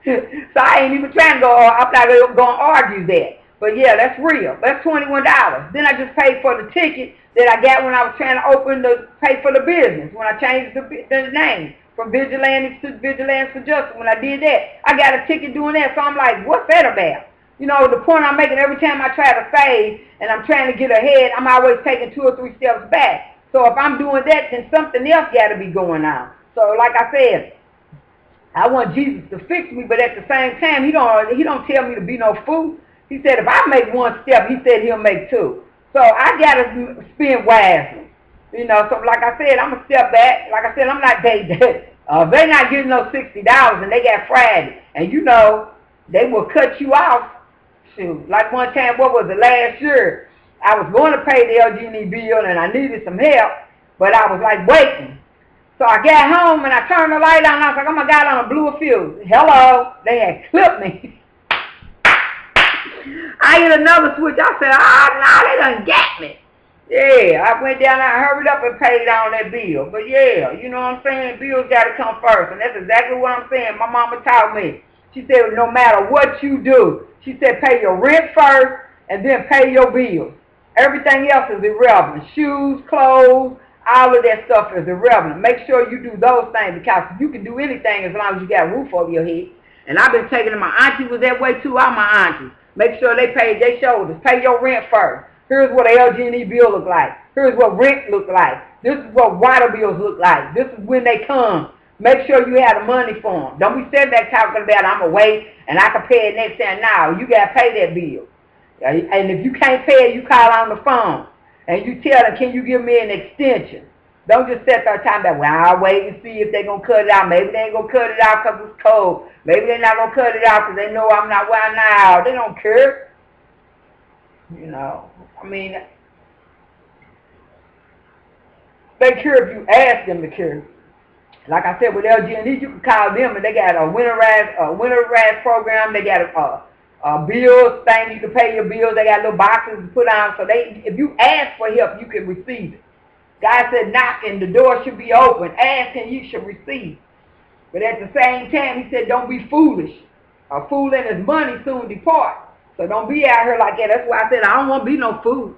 So I ain't even trying to go, I'm not going to argue that. But yeah, that's real. That's $21. Then I just paid for the ticket that I got when I was trying to pay for the business, when I changed the name from Vigilantes to Vigilance for Justice. When I did that, I got a ticket doing that. So I'm like, what's that about? You know, the point I'm making, every time I try to save and I'm trying to get ahead, I'm always taking 2 or 3 steps back. So if I'm doing that, then something else got to be going on. So like I said, I want Jesus to fix me, but at the same time, he don't tell me to be no fool. He said if I make 1 step, he said he'll make 2. So I got to spend wisely. You know, so like I said, I'm going to step back. Like I said, I'm not they're not getting no $60 and they got Friday. And you know, they will cut you off. Shoot, like one time, what was it, last year, I was going to pay the LG&E bill and I needed some help, but I was like waiting. So I got home and I turned the light on and I was like, oh my God, on a blue fuse. Hello, they had clipped me. I hit another switch. I said, oh no, they done got me. Yeah, I went down, I hurried up and paid on that bill. But yeah, you know what I'm saying? Bills got to come first. And that's exactly what I'm saying. My mama taught me. She said, no matter what you do, she said, pay your rent first and then pay your bills. Everything else is irrelevant. Shoes, clothes, all of that stuff is irrelevant. Make sure you do those things because you can do anything as long as you got a roof over your head. And I've been taking it. My auntie was that way too. All my aunties. Make sure they pay their shoulders. Pay your rent first. Here's what an LG&E bill look like. Here's what rent look like. This is what water bills look like. This is when they come. Make sure you have the money for them. Don't be sitting back talking about I'm going to wait and I can pay it next time. Now, you got to pay that bill. And if you can't pay it, you call on the phone. And you tell them, can you give me an extension? Don't just sit there talking about, well, I'll wait and see if they're going to cut it out. Maybe they ain't going to cut it out because it's cold. Maybe they're not going to cut it out because they know I'm not where I'm now. They don't care. You know, I mean, they care if you ask them to care. Like I said, with LG&E, you can call them, and they got a winterize program. They got a bills thing. You can pay your bills. They got little boxes to put on. So if you ask for help, you can receive it. God said, knock and the door should be open. Ask and you should receive. But at the same time, he said, don't be foolish. A fool and his money soon depart. So don't be out here like that. That's why I said I don't want to be no fool.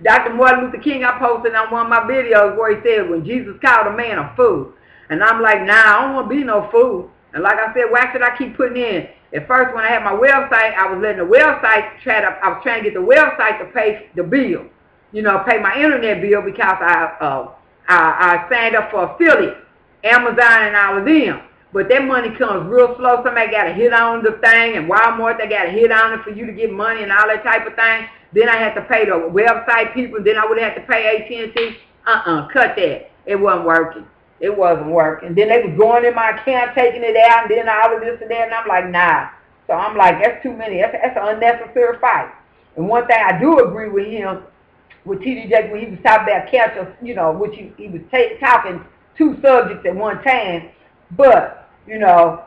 Dr. Martin Luther King, I posted on one of my videos where he said when Jesus called a man a fool. And I'm like, nah, I don't want to be no fool. And like I said, why should I keep putting in? At first, when I had my website, I was letting the website I was trying to get the website to pay the bill. You know, pay my internet bill because I signed up for affiliate, Amazon and all of them. But that money comes real slow. Somebody got to hit on the thing, and Walmart, they got to hit on it for you to get money and all that type of thing. Then I had to pay the website people. Then I would have to pay AT&T. Cut that. It wasn't working. It wasn't working. Then they was going in my account, taking it out, and then all of this and that, and I'm like, nah. So I'm like, that's too many. That's an unnecessary fight. And one thing I do agree with him, with T.D. Jakes, when he was talking about cancer, you know, which he was talking two subjects at one time, but, you know,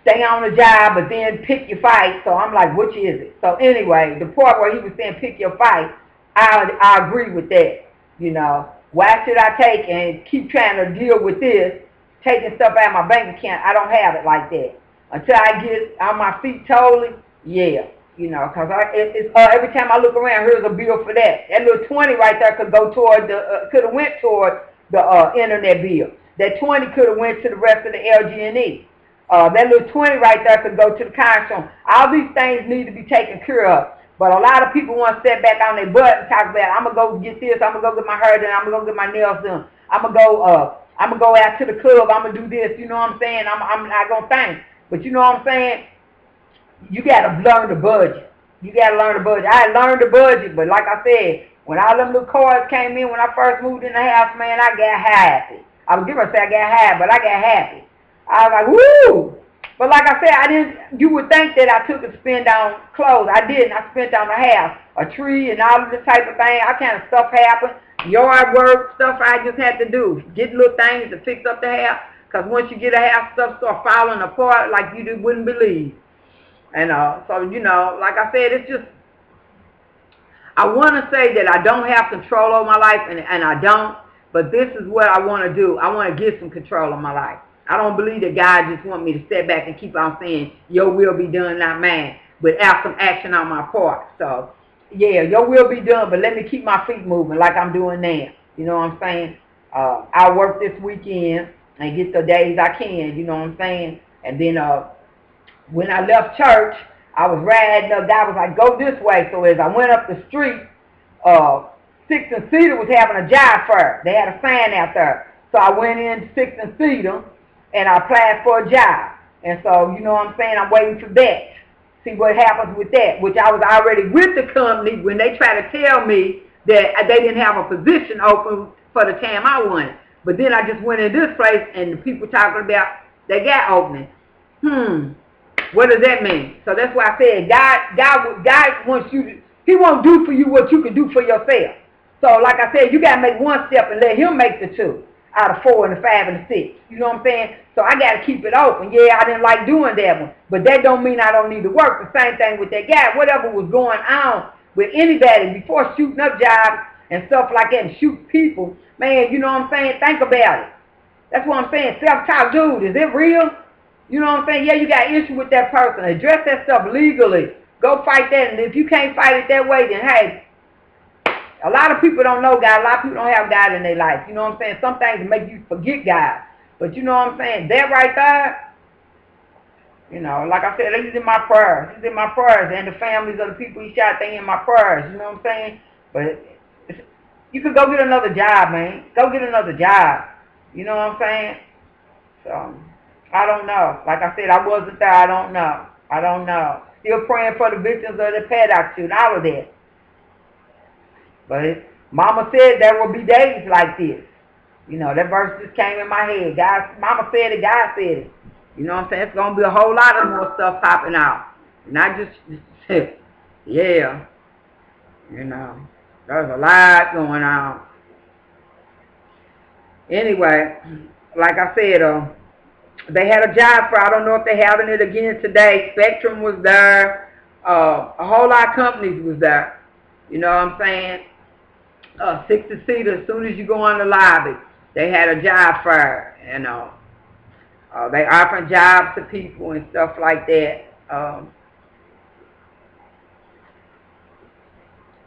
stay on the job, but then pick your fight. So I'm like, which is it? So anyway, the part where he was saying pick your fight, I agree with that. You know, why should I take and keep trying to deal with this, taking stuff out of my bank account? I don't have it like that. Until I get on my feet totally, yeah. You know, because every time I look around, here's a bill for that. That little 20 right there could go toward could have went toward the internet bill. That 20 could have went to the rest of the LG&E. That little 20 right there could go to the console. All these things need to be taken care of. But a lot of people want to sit back on their butt and talk about, I'm going to go get this, I'm going to go get my hair done, I'm going to go get my nails done. I'm going to go out to the club, I'm going to do this, you know what I'm saying? I'm not going to think. But you know what I'm saying? You got to learn the budget. You got to learn the budget. I learned the budget, but like I said, when all them little cards came in when I first moved in the house, man, I got happy. I was going to say I got happy, but I got happy. I was like, woo! But like I said, you would think that I took a spend on clothes. I didn't. I spent on the house, a tree and all of this type of thing. All kind of stuff happened. Yard work, stuff I just had to do. Get little things to fix up the house. Because once you get a house, stuff start falling apart like you just wouldn't believe. And so, you know, like I said, it's just, I want to say that I don't have control over my life, and I don't, but this is what I want to do. I want to get some control of my life. I don't believe that God just want me to step back and keep on saying, your will be done, not mine, without some action on my part. So, yeah, your will be done, but let me keep my feet moving like I'm doing now. You know what I'm saying? I'll work this weekend and get the days I can, you know what I'm saying? And then, when I left church, I was riding up. God was like, go this way. So as I went up the street, 6th and Cedar was having a job fair. They had a sign out there. So I went in 6th and Cedar, and I applied for a job. And so, you know what I'm saying, I'm waiting for that. See what happens with that, which I was already with the company when they tried to tell me that they didn't have a position open for the time I wanted. But then I just went in this place, and the people talking about they got opening. What does that mean? So that's why I said God wants you to, he won't do for you what you can do for yourself. So like I said, you got to make one step and let him make the 2 out of 4 and the 5 and the 6. You know what I'm saying? So I got to keep it open. Yeah, I didn't like doing that one. But that don't mean I don't need to work. The same thing with that guy. Whatever was going on with anybody before shooting up jobs and stuff like that and shoot people. Man, you know what I'm saying? Think about it. That's what I'm saying. Self-taught dude, is it real? You know what I'm saying? Yeah, you got issue with that person. Address that stuff legally. Go fight that. And if you can't fight it that way, then hey, a lot of people don't know God. A lot of people don't have God in their life. You know what I'm saying? Some things make you forget God. But you know what I'm saying? That right there, you know, like I said, this is in my prayers. This is in my prayers. And the families of the people he shot, they in my prayers. You know what I'm saying? But you could go get another job, man. Go get another job. You know what I'm saying? So, I don't know. Like I said, I wasn't there. I don't know. I don't know. Still praying for the victims of the Paddock shooting, all of that. But Mama said there will be days like this. You know, that verse just came in my head. God, Mama said it, God said it. You know what I'm saying? It's going to be a whole lot of more stuff popping out. Not just yeah. You know, there's a lot going on. Anyway, like I said, they had a job fair. I don't know if they're having it again today. Spectrum was there. A whole lot of companies was there. You know what I'm saying? 60-seater, as soon as you go in the lobby, they had a job fair. You know, they offering jobs to people and stuff like that.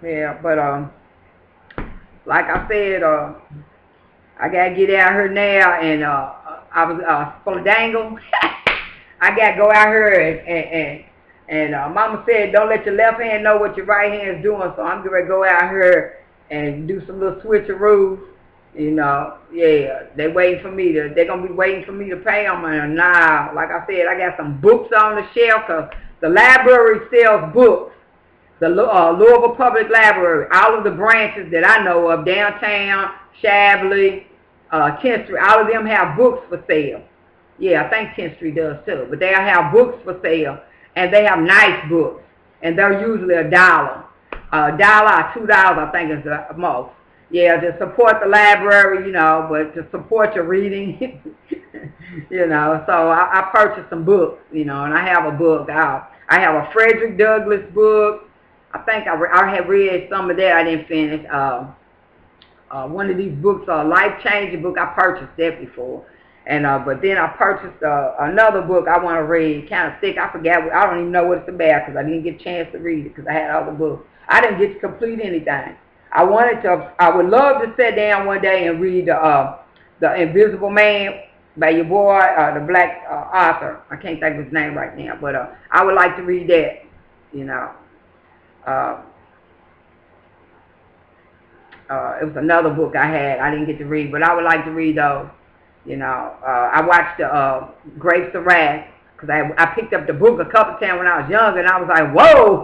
Yeah, but like I said, I gotta get out here now, and I was for dangle. I gotta go out here and Mama said don't let your left hand know what your right hand's doing, so I'm gonna go out here and do some little switcheroos. You know, yeah, they're gonna be waiting for me to pay them, and nah, like I said, I got some books on the shelf, cause the library sells books. The Louisville Public Library, all of the branches that I know of, downtown, Shabley, 10th Street, all of them have books for sale. Yeah, I think 10th Street does too, but they have books for sale, and they have nice books, and they're usually $1. $1 or $2, I think is the most. Yeah, to support the library, you know, but to support your reading, you know, so I purchased some books, you know, and I have a book out. I have a Frederick Douglass book. I think I have read some of that. I didn't finish. One of these books, a life-changing book. I purchased that before, and but then I purchased another book I want to read. Kind of thick. I forgot. I don't even know what it's about because I didn't get a chance to read it because I had other books. I didn't get to complete anything. I would love to sit down one day and read the Invisible Man by your boy, the black author. I can't think of his name right now, but I would like to read that. You know. It was another book I had. I didn't get to read, but I would like to read those. You know, I watched Grapes of Wrath because I picked up the book a couple times when I was younger, and I was like, whoa,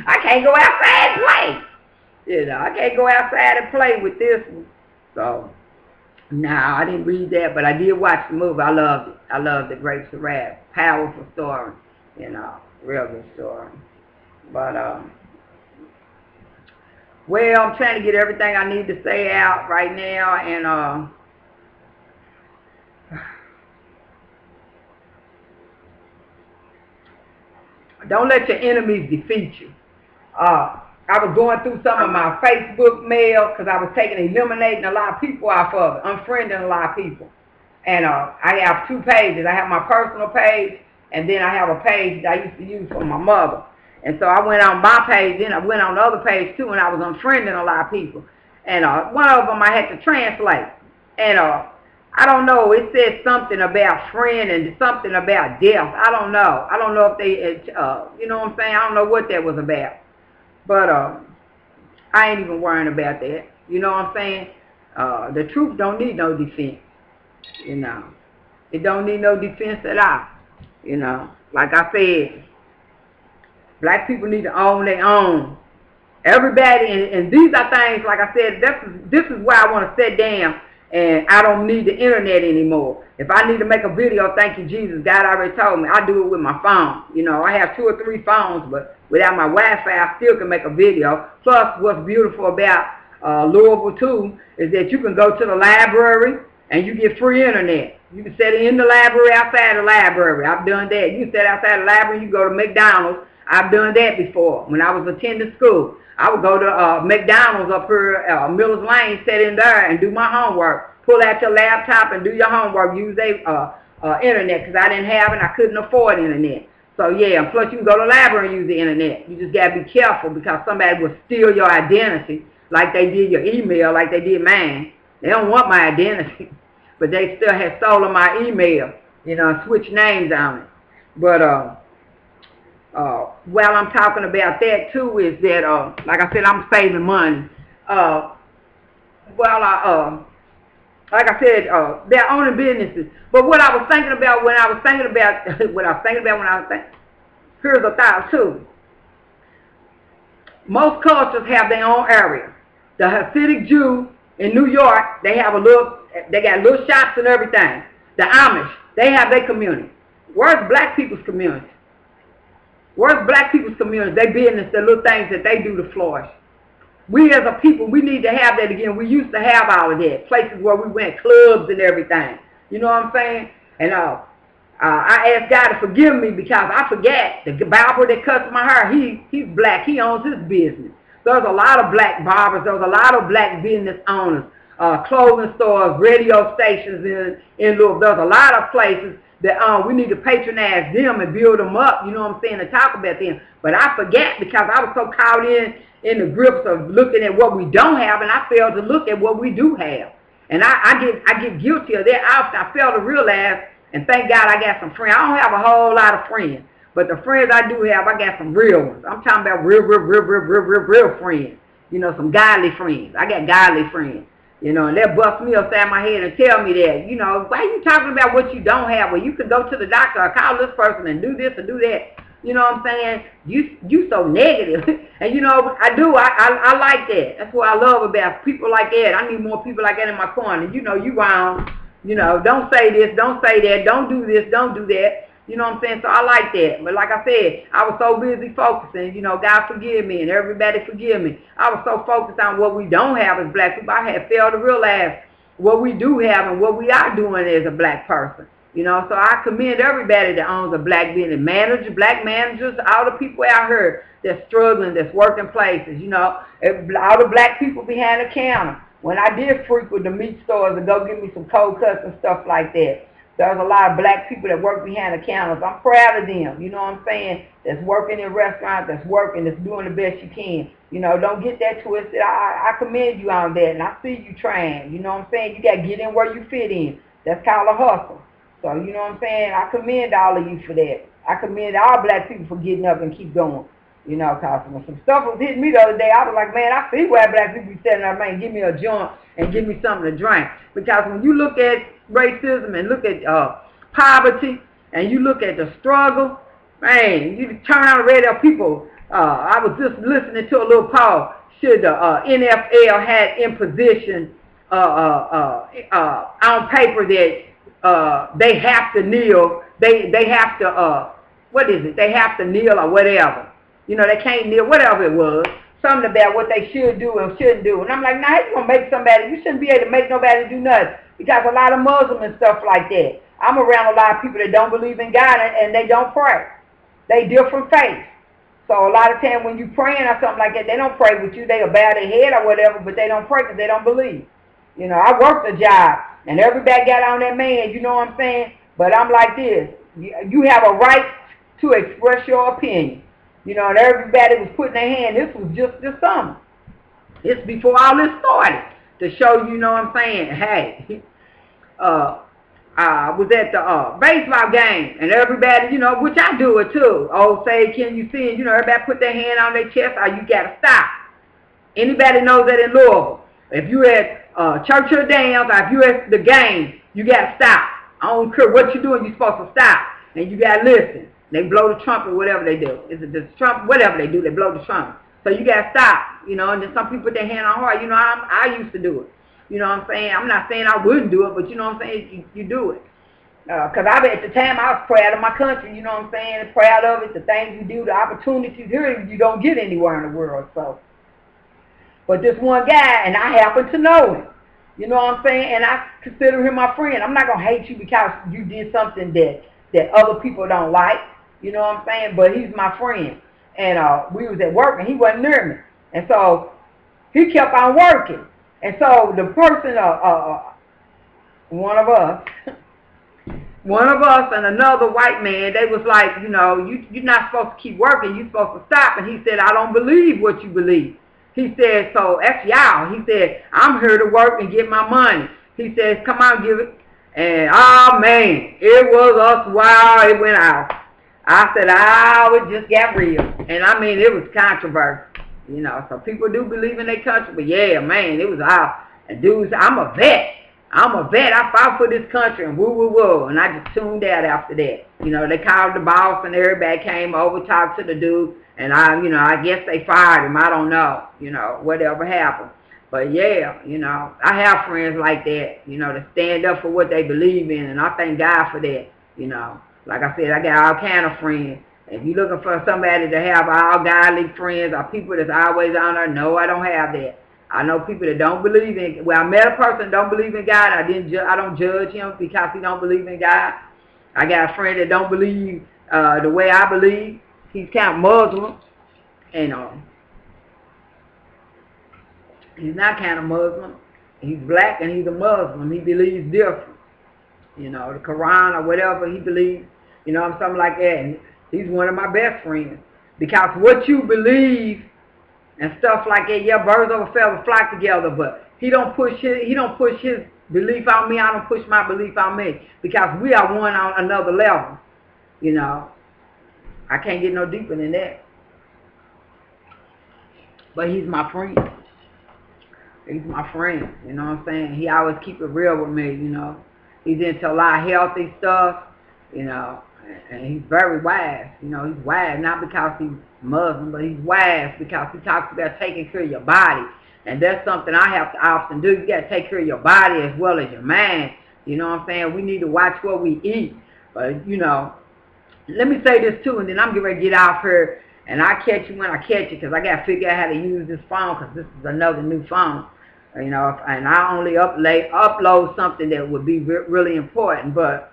I can't go outside and play. You know, I can't go outside and play with this one. So, no, I didn't read that, but I did watch the movie. I loved it. I loved the Grapes of Wrath. Powerful story. You know, real good story. But, well, I'm trying to get everything I need to say out right now, and don't let your enemies defeat you. I was going through some of my Facebook mail because I was eliminating a lot of people off of it, unfriending a lot of people. And I have 2 pages. I have my personal page, and then I have a page that I used to use for my mother. And so I went on my page, then I went on the other page too, and I was unfriending a lot of people. And one of them I had to translate. And I don't know, it said something about friend and something about death. I don't know. I don't know if they, you know what I'm saying? I don't know what that was about. But I ain't even worrying about that. You know what I'm saying? The truth don't need no defense. You know. It don't need no defense at all. You know. Like I said, black people need to own their own. Everybody, and these are things, like I said, this is where I want to sit down, and I don't need the internet anymore. If I need to make a video, thank you, Jesus, God already told me, I do it with my phone. You know, I have 2 or 3 phones, but without my Wi-Fi, I still can make a video. Plus, what's beautiful about Louisville, too, is that you can go to the library, and you get free internet. You can sit in the library, outside the library. I've done that. You can sit outside the library, you go to McDonald's. I've done that before. When I was attending school, I would go to McDonald's up here, Miller's Lane, sit in there and do my homework. Pull out your laptop and do your homework. Use internet, because I didn't have it. I couldn't afford internet. So yeah, and plus you can go to the library and use the internet. You just gotta be careful, because somebody will steal your identity, like they did your email, like they did mine. They don't want my identity, but they still have stolen my email, and switched names on it. But while I'm talking about that too, is that like I said, I'm saving money. Like I said, they're owning businesses. But what I was thinking about when I was thinking about here's a thought too. Most cultures have their own area. The Hasidic Jew in New York, they got little shops and everything. The Amish, they have their community. Where's black people's community? Where's black people's community? Their business, the little things that they do to flourish. We as a people, we need to have that again. We used to have all of that. Places where we went, clubs and everything. You know what I'm saying? And I asked God to forgive me, because I forget. The barber that cuts my hair, he's black. He owns his business. There's a lot of black barbers. There's a lot of black business owners. Clothing stores, radio stations in Louisville. There's a lot of places that we need to patronize them and build them up, you know what I'm saying, and talk about them. But I forget, because I was so caught in the grips of looking at what we don't have, and I failed to look at what we do have. And I get guilty of that often. I fail to realize, and thank God I got some friends. I don't have a whole lot of friends, but the friends I do have, I got some real ones. I'm talking about real friends. Some godly friends. I got godly friends. And they'll bust me upside my head and tell me that, why are you talking about what you don't have? Well, you can go to the doctor or call this person and do this and do that. You know what I'm saying? You so negative. And I do. I like that. That's what I love about people like that. I need more people like that in my corner. You wrong. Don't say this, don't say that, don't do this, don't do that. You know what I'm saying? So I like that. But like I said, I was so busy focusing, God forgive me and everybody forgive me. I was so focused on what we don't have as black people. I had failed to realize what we do have and what we are doing as a black person. So I commend everybody that owns a black business, black managers, all the people out here that's struggling, that's working places, all the black people behind the counter. When I did frequent the meat stores to go get me some cold cuts and stuff like that, there's a lot of black people that work behind the counters. I'm proud of them, you know what I'm saying, that's working in restaurants, that's working, that's doing the best you can. Don't get that twisted. I commend you on that, and I see you trying. You know what I'm saying? You got to get in where you fit in. That's called a hustle. So, you know what I'm saying? I commend all of you for that. I commend all black people for getting up and keep going. Because when some stuff was hitting me the other day, I was like, man, I see why black people be standing there, man, give me a joint and give me something to drink. Because when you look at racism and look at poverty and you look at the struggle, man, you turn on the radio, people, I was just listening to a little poll, should the NFL had in position on paper that they have to kneel, they have to, they have to kneel or whatever. They can't kneel, whatever it was. Something about what they should do and shouldn't do. And I'm like, nah, you going to make somebody, you shouldn't be able to make nobody do nothing. Because a lot of Muslims and stuff like that. I'm around a lot of people that don't believe in God and they don't pray. They different faiths. So a lot of times when you praying or something like that, they don't pray with you. They'll bow their head or whatever, but they don't pray because they don't believe. I worked a job and everybody got on that man, you know what I'm saying? But I'm like this, you have a right to express your opinion. And everybody was putting their hand, this was just this summer. It's before all this started, to show you know what I'm saying, hey, I was at the baseball game, and everybody, which I do it too, say, can you see it? Everybody put their hand on their chest, you got to stop. Anybody knows that in Louisville. If you at Churchill Downs, or if you at the game, you got to stop. I don't care what you're doing, you're supposed to stop, and you got to listen. They blow the trumpet, whatever they do. Is it the trumpet? Whatever they do, they blow the trumpet. So you got to stop, and then some people put their hand on heart. I used to do it. You know what I'm saying? I'm not saying I wouldn't do it, but you know what I'm saying? You do it. Because at the time, I was proud of my country, you know what I'm saying? Proud of it, the things we do, the opportunities here, you don't get anywhere in the world. So, but this one guy, and I happen to know him. You know what I'm saying? And I consider him my friend. I'm not going to hate you because you did something that other people don't like. You know what I'm saying? But he's my friend. And we was at work, and he wasn't near me. And so he kept on working. And so the person, one of us and another white man, they was like, you know, you're not supposed to keep working. You're supposed to stop. And he said, I don't believe what you believe. He said, so that's y'all. He said, I'm here to work and get my money. He said, come on, give it. And, oh, man, it was us while it went out. I said, it just got real. And, I mean, it was controversial. You know, so people do believe in their country. But, yeah, man, it was out. And dudes, I'm a vet. I fought for this country and woo. And I just tuned out after that. You know, they called the boss and everybody came over, talked to the dude. And I guess they fired him. I don't know, you know, whatever happened. But yeah, you know, I have friends like that, you know, to stand up for what they believe in. And I thank God for that, you know. Like I said, I got all kind of friends. If you're looking for somebody to have all godly friends or people that's always on there, no, I don't have that. I know people that don't believe in, well, I met a person that don't believe in God. I don't judge him because he don't believe in God. I got a friend that don't believe the way I believe. He's kind of Muslim, and he's not kind of Muslim. He's black and he's a Muslim. He believes different. You know, the Quran or whatever he believes, you know, something like that. And he's one of my best friends. Because what you believe and stuff like that, yeah, birds of a feather flock together, but he don't push his belief on me, I don't push my belief on me. Because we are one on another level, you know. I can't get no deeper than that. But he's my friend. He's my friend, you know what I'm saying? He always keep it real with me, you know. He's into a lot of healthy stuff, you know, and he's very wise. You know, he's wise not because he's Muslim, but he's wise because he talks about taking care of your body. And that's something I have to often do. You got to take care of your body as well as your mind. You know what I'm saying? We need to watch what we eat. But, you know, let me say this too, and then I'm getting ready to get off here, and I'll catch you when I catch you because I got to figure out how to use this phone because this is another new phone. You know, and I only upload something that would be really important, but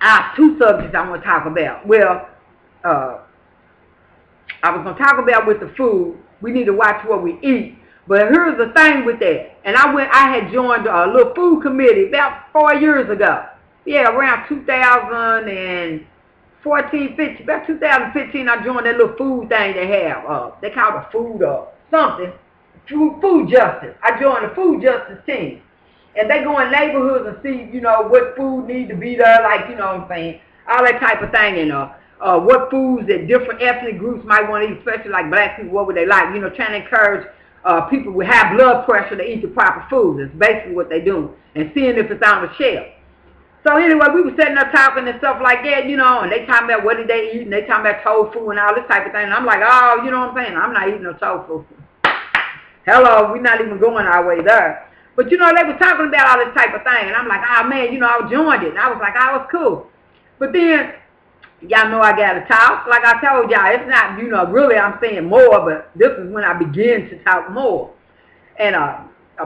I have two subjects I want to talk about. Well, I was going to talk about with the food. We need to watch what we eat. But here's the thing with that. And I had joined a little food committee about 4 years ago. Yeah, around 2014, 15, about 2015, I joined that little food thing they have. They call it food or something. Food justice. I joined the food justice team. And they go in neighborhoods and see, you know, what food need to be there, like, you know what I'm saying, all that type of thing, and what foods that different ethnic groups might want to eat, especially like black people, what would they like, you know, trying to encourage people with high blood pressure to eat the proper foods. It's basically what they do, and seeing if it's on the shelf. So anyway, we were sitting there talking and stuff like that, you know, and they talking about what did they eat, and they talking about tofu and all this type of thing, and I'm like, oh, you know what I'm saying, I'm not eating no tofu. Hello, we're not even going our way there. But, you know, they were talking about all this type of thing. And I'm like, oh, man, you know, I joined it. And I was like, oh, it's cool. But then, y'all know I got to talk. Like I told y'all, it's not, you know, really I'm saying more, but this is when I begin to talk more. And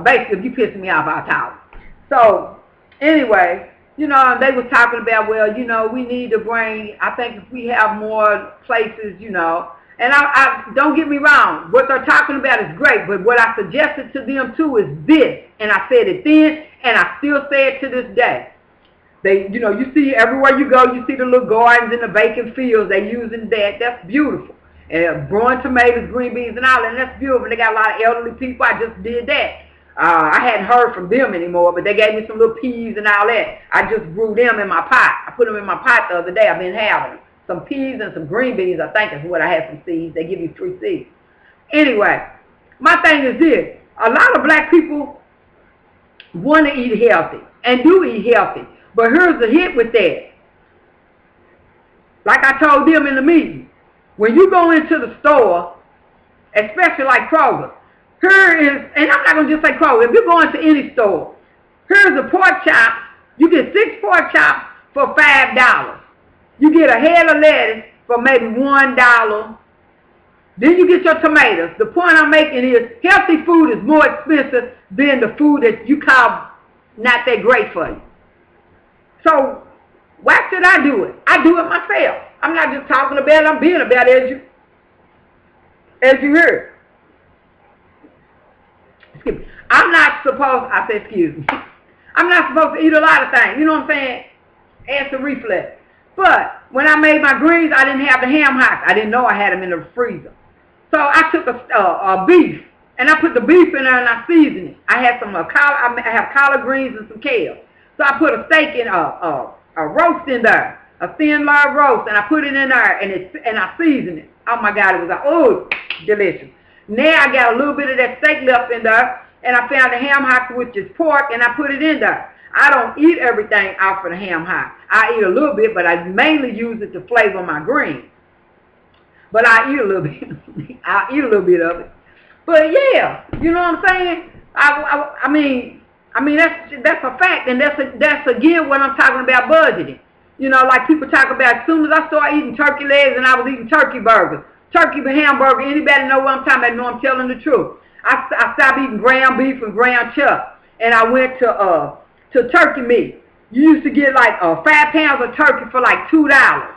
basically, if you piss me off, I'll talk. So, anyway, you know, they was talking about, well, you know, we need to bring, I think if we have more places, you know, and I don't get me wrong, what they're talking about is great, but what I suggested to them too is this, and I said it then, and I still say it to this day. They, you know, you see everywhere you go, you see the little gardens and the vacant fields, they using that, that's beautiful. And growing tomatoes, green beans, and all that, and that's beautiful. They got a lot of elderly people, I just did that. I hadn't heard from them anymore, but they gave me some little peas and all that. I just grew them in my pot. I put them in my pot the other day, I've been having them. Some peas and some green beans, I think is what I had from seeds. They give you 3 seeds. Anyway, my thing is this. A lot of black people want to eat healthy and do eat healthy. But here's the hit with that. Like I told them in the meeting, when you go into the store, especially like Kroger, here is, and I'm not going to just say Kroger, if you go into any store, here's a pork chop. You get 6 pork chops for $5. You get a head of lettuce for maybe $1. Then you get your tomatoes. The point I'm making is healthy food is more expensive than the food that you call not that great for you. So why should I do it? I do it myself. I'm not just talking about it, I'm being about it as you heard. Excuse me. I'm not supposed, I said excuse me. I'm not supposed to eat a lot of things, you know what I'm saying? Acid reflux. But when I made my greens, I didn't have the ham hocks. I didn't know I had them in the freezer. So I took a beef, and I put the beef in there and I seasoned it. I had some I have collard greens and some kale. So I put a steak in a roast in there, a thin layer roast, and I put it in there and I seasoned it. Oh my God, it was delicious. Now I got a little bit of that steak left in there, and I found the ham hocks, which is pork, and I put it in there. I don't eat everything off of the ham hock. I eat a little bit, but I mainly use it to flavor my greens. But I eat a little bit. I eat a little bit of it. But yeah, you know what I'm saying? I mean that's a fact, and that's again what I'm talking about budgeting. You know, like people talk about as soon as I started eating turkey legs and I was eating turkey burgers, turkey hamburger. Anybody know what I'm talking about? Know I'm telling the truth. I stopped eating ground beef and ground chuck, and I went to turkey meat. You used to get like 5 pounds of turkey for like $2.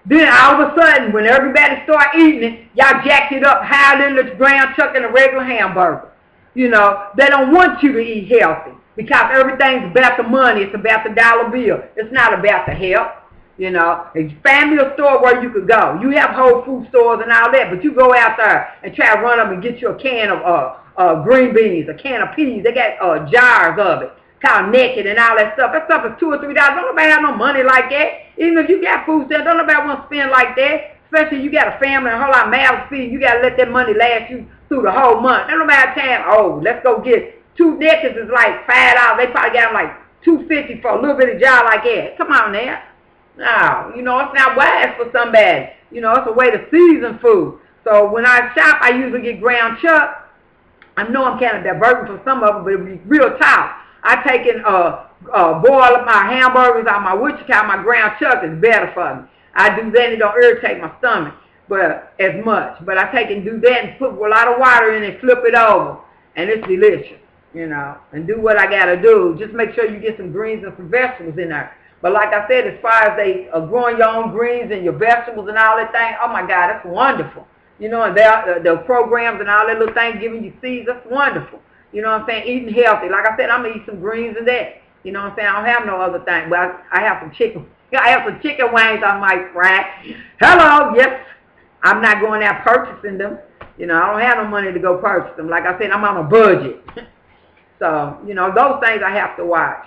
Then all of a sudden, when everybody started eating it, y'all jacked it up higher than the ground chuck and a regular hamburger. You know, they don't want you to eat healthy because everything's about the money. It's about the dollar bill. It's not about the health. You know, find me a store where you could go. You have Whole Food stores and all that, but you go out there and try to run up and get you a can of green beans, a can of peas. They got jars of it, called Naked and all that stuff. That stuff is $2 or $3. Don't nobody have no money like that. Even if you got food stamps, don't nobody want to spend like that. Especially if you got a family and a whole lot of mouths to feed. You got to let that money last you through the whole month. Don't nobody have time. Let's go get 2 Nakeds is like $5. They probably got them like $2.50 for a little bit of jar like that. Come on now. No, you know, it's not wise for somebody. You know, it's a way to season food. So when I shop, I usually get ground chuck. I know I'm kind of diverting for some of them, but it'll be real tough. I take and boil up my hamburgers out my Wichita, my ground chuck is better for me. I do that and it don't irritate my stomach but as much. But I take and do that and put a lot of water in it, flip it over, and it's delicious, you know, and do what I got to do. Just make sure you get some greens and some vegetables in there. But like I said, as far as growing your own greens and your vegetables and all that thing, oh my God, that's wonderful. You know, and the programs and all that little thing giving you seeds, that's wonderful. You know what I'm saying? Eating healthy. Like I said, I'm going to eat some greens and that. You know what I'm saying? I don't have no other thing. But I have some chicken. I have some chicken wings on my fry. Hello, yes. I'm not going out purchasing them. You know, I don't have no money to go purchase them. Like I said, I'm on a budget. So, you know, those things I have to watch.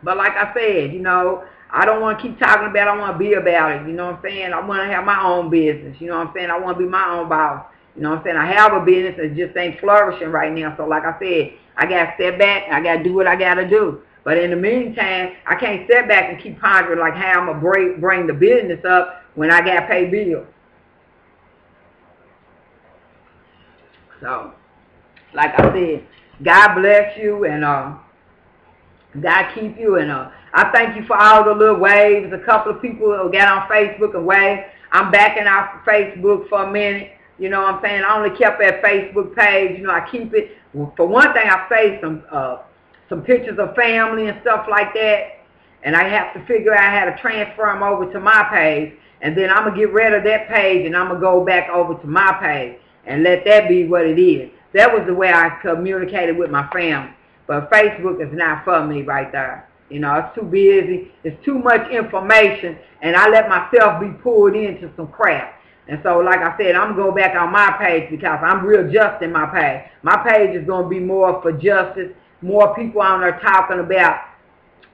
But like I said, you know, I don't want to keep talking about it. I want to be about it. You know what I'm saying? I want to have my own business. You know what I'm saying? I want to be my own boss. You know what I'm saying? I have a business that just ain't flourishing right now. So like I said, I got to step back. I got to do what I got to do. But in the meantime, I can't step back and keep pondering like how I'm going to bring the business up when I got to pay bills. So, like I said, God bless you and God keep you. And I thank you for all the little waves. A couple of people got on Facebook and waved. I'm backing off Facebook for a minute. You know what I'm saying? I only kept that Facebook page. You know, I keep it. For one thing, I saved some pictures of family and stuff like that. And I have to figure out how to transfer them over to my page. And then I'm going to get rid of that page and I'm going to go back over to my page and let that be what it is. That was the way I communicated with my family. But Facebook is not for me right there. You know, it's too busy. It's too much information. And I let myself be pulled into some crap. And so, like I said, I'm going to go back on my page because I'm real just in my page. My page is going to be more for justice. More people on there talking about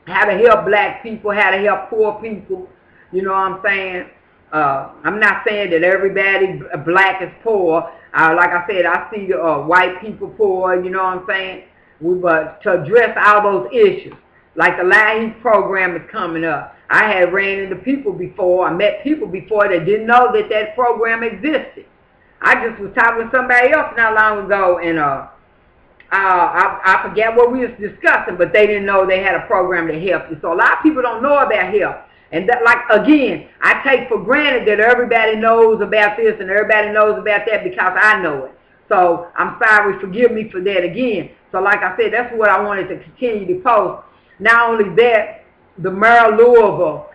how to help black people, how to help poor people. You know what I'm saying? I'm not saying that everybody black is poor. Like I said, I see white people poor, you know what I'm saying? But to address all those issues, like the LIHEAP program is coming up. I had ran into people before, I met people before that didn't know that that program existed. I just was talking with somebody else not long ago, and I forget what we was discussing, but they didn't know they had a program to help you. So a lot of people don't know about help. And that, like, again, I take for granted that everybody knows about this and everybody knows about that because I know it. So I'm sorry, forgive me for that again. So like I said, that's what I wanted to continue to post. Not only that, the mayor of Louisville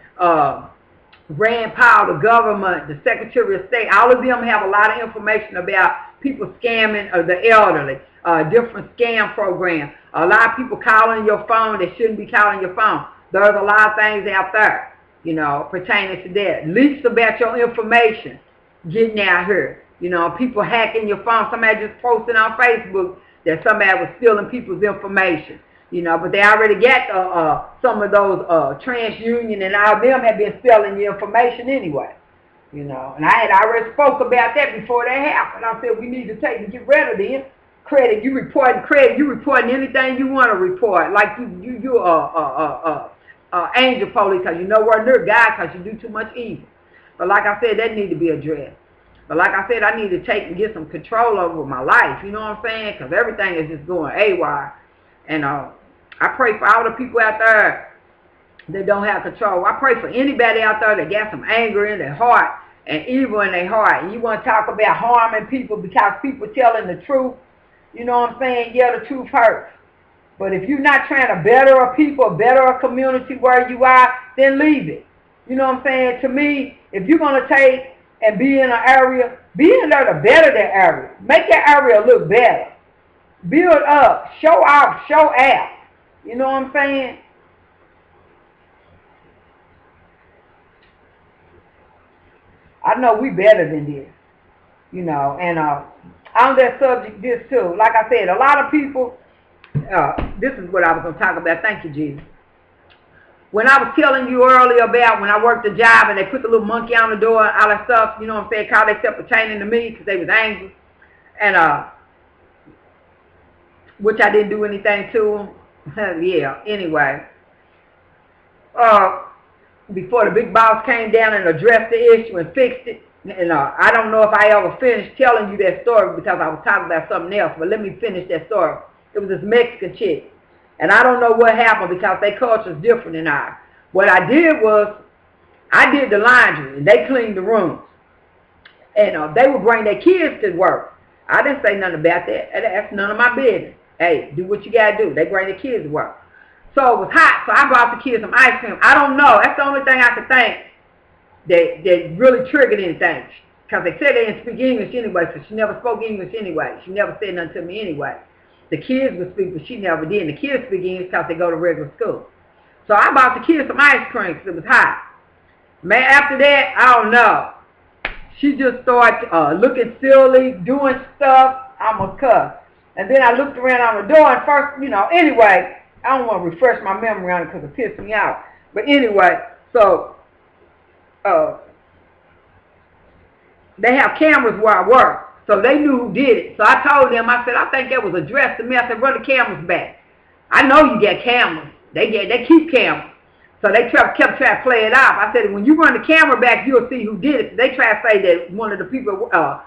Rand Paul, the government, the Secretary of State, all of them have a lot of information about people scamming the elderly, different scam programs. A lot of people calling your phone that shouldn't be calling your phone. There's a lot of things out there, you know, pertaining to that. Leaks about your information getting out here. You know, people hacking your phone. Somebody just posted on Facebook that somebody was stealing people's information. You know, but they already got some of those TransUnion and all of them have been selling your information anyway. You know, and I had already spoke about that before that happened. I said we need to get rid of them. Credit, you reporting anything you want to report. Like you angel police because you know where near God because you do too much evil. But like I said, that need to be addressed. But like I said, I need to get some control over my life. You know what I'm saying? Because everything is just going AWOL. And I pray for all the people out there that don't have control. I pray for anybody out there that got some anger in their heart and evil in their heart. And you want to talk about harming people because people telling the truth. You know what I'm saying? Yeah, the truth hurts. But if you're not trying to better a people, better a community where you are, then leave it. You know what I'm saying? To me, if you're going to take and be in an area, be in there to better that area. Make that area look better. Build up, show off, show out. You know what I'm saying? I know we better than this. You know, and on that subject, this too. Like I said, a lot of people, this is what I was going to talk about. Thank you, Jesus. When I was telling you earlier about when I worked the job and they put the little monkey on the door and all that stuff, you know what I'm saying, called themselves pertaining to me because they was angry. And, which I didn't do anything to them. Yeah, anyway. Before the big boss came down and addressed the issue and fixed it, and I don't know if I ever finished telling you that story because I was talking about something else, but let me finish that story. It was this Mexican chick, and I don't know what happened because their culture is different than ours. What I did was, I did the laundry, and they cleaned the rooms, and they would bring their kids to work. I didn't say nothing about that. That's none of my business. Hey, do what you gotta do. They bring their kids to work. So it was hot, so I brought the kids some ice cream. I don't know. That's the only thing I could think that really triggered anything. Because they said they didn't speak English anyway, so she never spoke English anyway. She never said nothing to me anyway. The kids would speak, but she never did. And the kids speak English because they go to regular school. So I bought the kids some ice cream because it was hot. Man, after that, I don't know. She just started looking silly, doing stuff. I'm a cuss. And then I looked around on the door and first, you know, anyway, I don't want to refresh my memory on it because it pissed me off. But anyway, so they have cameras where I work. So they knew who did it. So I told them, I said, I think that was addressed to me. I said, run the cameras back. I know you get cameras. They keep cameras. So they kept trying to play it off. I said, when you run the camera back, you'll see who did it. They try to say that one of the people, oh,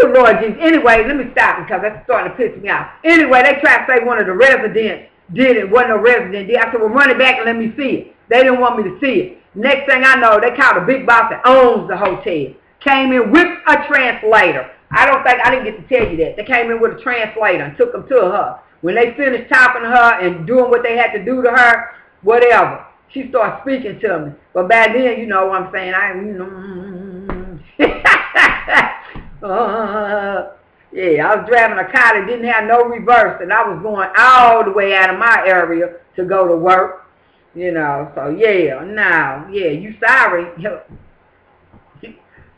Lord Jesus. Anyway, let me stop because that's starting to piss me off. Anyway, they tried to say one of the residents did it. Wasn't no resident did. I said, well, run it back and let me see it. They didn't want me to see it. Next thing I know, they called a big boss that owns the hotel. Came in with a translator. I didn't get to tell you that. They came in with a translator and took them to her. When they finished talking to her and doing what they had to do to her, whatever, she started speaking to me. But back then, you know what I'm saying, yeah, I was driving a car that didn't have no reverse, and I was going all the way out of my area to go to work, you know. So, yeah, now, yeah, you sorry.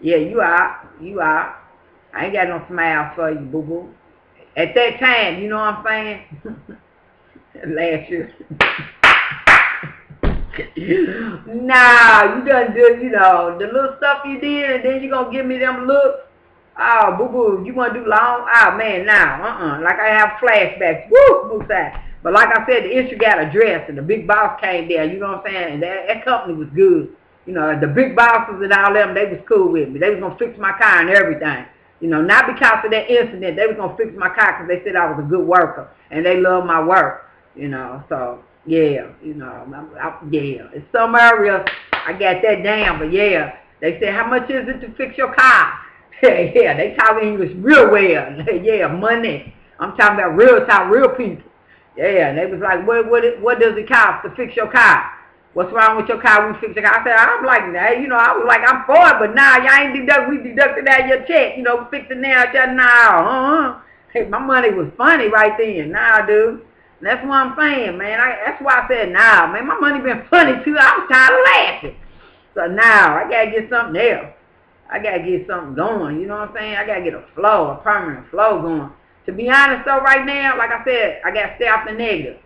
Yeah, you are. I ain't got no smile for you, boo-boo. At that time, you know what I'm saying? Last year. Nah, you done do, you know, the little stuff you did, and then you gonna give me them looks. Oh, boo-boo, you want to do long? Oh, man, now, like I have flashbacks. Woo, boo-side. But like I said, the issue got addressed, and the big boss came there, you know what I'm saying? And that company was good. You know, the big bosses and all them, they was cool with me. They was going to fix my car and everything. You know, not because of that incident. They was going to fix my car because they said I was a good worker, and they love my work, you know. So, yeah, you know, yeah. In some areas, I got that down, but yeah. They said, how much is it to fix your car? Yeah, they talk English real well. Yeah, money. I'm talking about real people. Yeah, and they was like, what does it cost to fix your car? What's wrong with your car? We fix your car. I said, I'm like, hey, you know, I was like, I'm for it, but now y'all ain't deduct. We deducted out your check. You know, fix it now. Now, Hey, my money was funny right then. Nah, dude. That's what I'm saying, man. That's why I said, nah, man. My money been funny too. I was tired of laughing. So now I gotta get something else. I gotta get something going. You know what I'm saying? I gotta get a flow, a permanent flow going. To be honest, though, right now, like I said, I got to stay off the negative.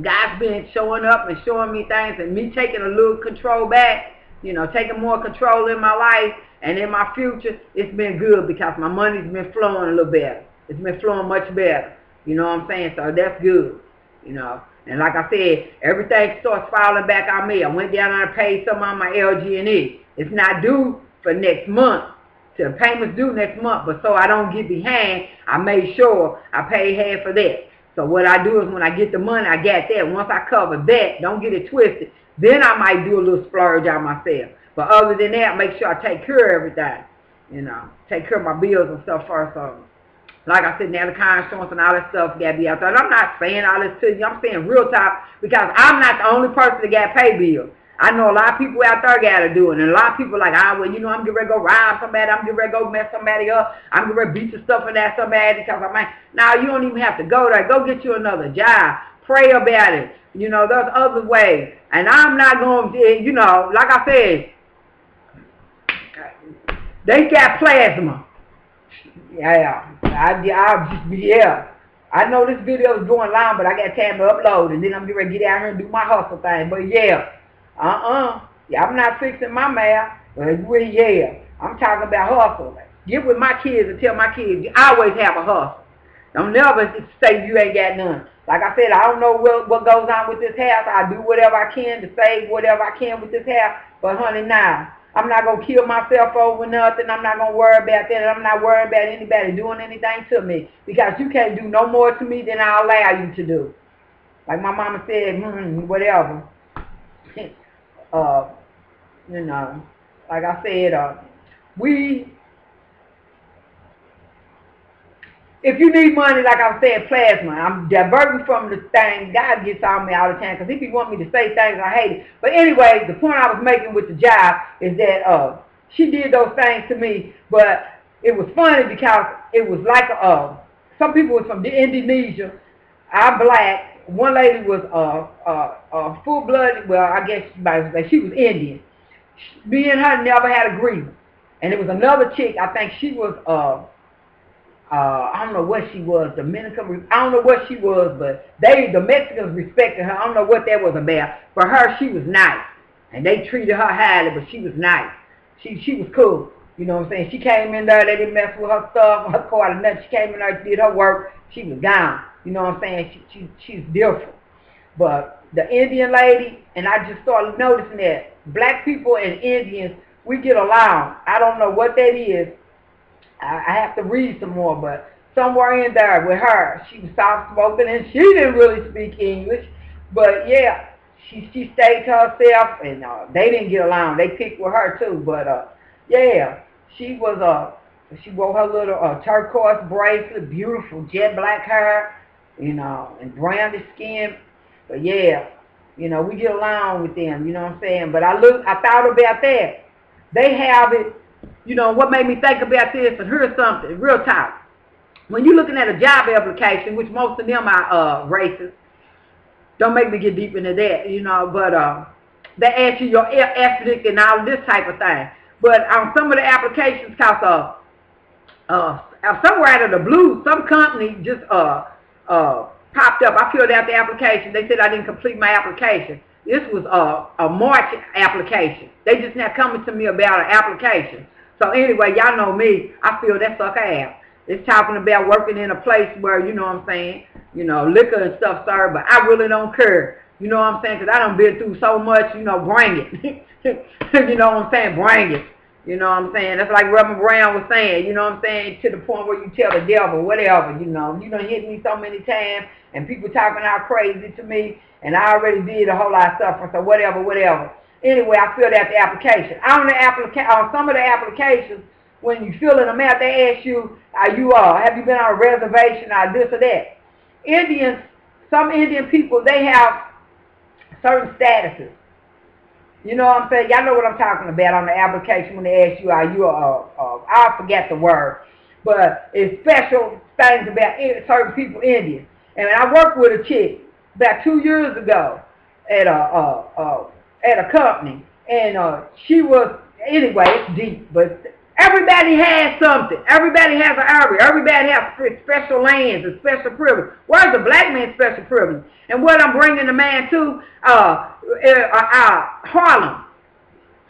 God's been showing up and showing me things, and me taking a little control back, you know, taking more control in my life and in my future. It's been good because my money's been flowing a little better. It's been flowing much better. You know what I'm saying? So that's good, you know. And like I said, everything starts falling back on me. I went down and I paid some on my LG&E. It's not due for next month. The payment's due next month, but so I don't get behind, I made sure I paid half of that. So what I do is when I get the money, I got that. Once I cover that, don't get it twisted, then I might do a little splurge on myself. But other than that, make sure I take care of everything. You know, take care of my bills and stuff first. So, like I said, now the car insurance and all that stuff got to be out there. And I'm not saying all this to you. I'm saying real talk because I'm not the only person that got pay bills. I know a lot of people out there got to do it. And a lot of people like, well, you know, I'm getting ready to go rob somebody. I'm getting ready to go mess somebody up. I'm getting ready to beat the stuff in that somebody because I might. Now, you don't even have to go there. Go get you another job. Pray about it. You know, there's other ways. And I'm not going to, you know, like I said, they got plasma. Yeah, I'll just be, yeah. I know this video is going long, but I got time to upload. And then I'm getting ready to get out here and do my hustle thing. But, yeah. Yeah, I'm not fixing my math. Well, yeah, I'm talking about hustle. Get with my kids and tell my kids, you always have a hustle. Don't never say you ain't got none. Like I said, I don't know what goes on with this house. I do whatever I can to save whatever I can with this house. But, honey, nah, I'm not going to kill myself over nothing. I'm not going to worry about that. I'm not worrying about anybody doing anything to me. Because you can't do no more to me than I'll allow you to do. Like my mama said, whatever. You know, like I said, if you need money, like I said, plasma, I'm diverting from the thing. God gets on me all the time because he be wanting me to say things I hate it. But anyway, the point I was making with the job is that she did those things to me, but it was funny because it was like some people was from Indonesia. I'm black. One lady was full-blooded, well, I guess she was Indian. Me and her never had a grievance. And it was another chick, I think she was, I don't know what she was, Dominican, I don't know what she was, but the Mexicans respected her. I don't know what that was about. For her, she was nice. And they treated her highly, but she was nice. She was cool. You know what I'm saying? She came in there, they didn't mess with her stuff, her car, and nothing. She came in there, did her work, she was gone. You know what I'm saying? She's different. But the Indian lady, and I just started noticing that black people and Indians, we get along. I don't know what that is. I have to read some more, but somewhere in there with her, she was soft-spoken, and she didn't really speak English. But, yeah, she stayed to herself, and they didn't get along. They picked with her, too. But, yeah, she wore her little turquoise bracelet, beautiful jet black hair, you know, and brownish skin. But yeah, you know, we get along with them, you know what I'm saying? But I thought about that. They have it, you know, what made me think about this, and here's something, real talk. When you're looking at a job application, which most of them are racist, don't make me get deep into that, you know, but they ask you your ethnic and all this type of thing. But on some of the applications, because somewhere out of the blue, some company just popped up. I filled out the application. They said I didn't complete my application. This was a March application. They just now coming to me about an application. So anyway, y'all know me. I feel that sucker out. It's talking about working in a place where, you know what I'm saying, you know, liquor and stuff served, but I really don't care. You know what I'm saying? Because I done been through so much, you know, bring it. You know what I'm saying? Bring it. You know what I'm saying? That's like Reverend Brown was saying, you know what I'm saying, to the point where you tell the devil, whatever, you know. You done hit me so many times, and people talking out crazy to me, and I already did a whole lot of stuff, so whatever. Anyway, I filled out the application. On some of the applications, when you fill them out, they ask you, have you been on a reservation or this or that? Indians, some Indian people, they have certain statuses. You know what I'm saying? Y'all know what I'm talking about on the application when they ask you, are you I forget the word, but it's special things about certain people, Indians. And I worked with a chick about 2 years ago at a company, and she was, anyway, it's deep, but everybody has something. Everybody has an area. Everybody has special lands and special privilege. Where's the black man's special privilege? And what I'm bringing the man to, Harlem.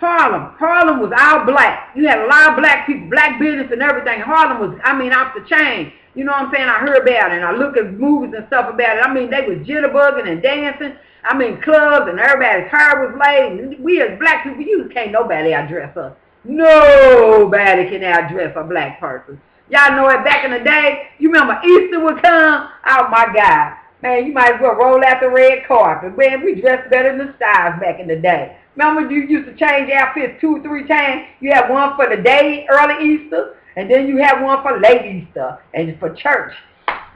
Harlem was all black. You had a lot of black people, black business and everything. Harlem was, I mean, off the chain. You know what I'm saying? I heard about it, and I look at movies and stuff about it. I mean, they was jitterbugging and dancing. I mean, clubs, and everybody's hair was laid. We as black people, you can't nobody outdress us. Nobody can outdress a black person. Y'all know it back in the day. You remember Easter would come? Oh, my God. Man, you might as well roll out the red carpet. Man, we dressed better than the stars back in the day. Remember you used to change outfits 2 or 3 times? You had one for the day, early Easter, and then you had one for late Easter, and for church.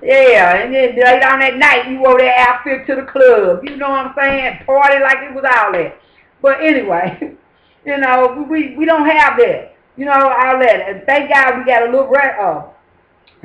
Yeah, and then later on that night, you wore that outfit to the club. You know what I'm saying? Party like it was all that. But anyway, you know, we don't have that. You know, all that. And thank God we got a little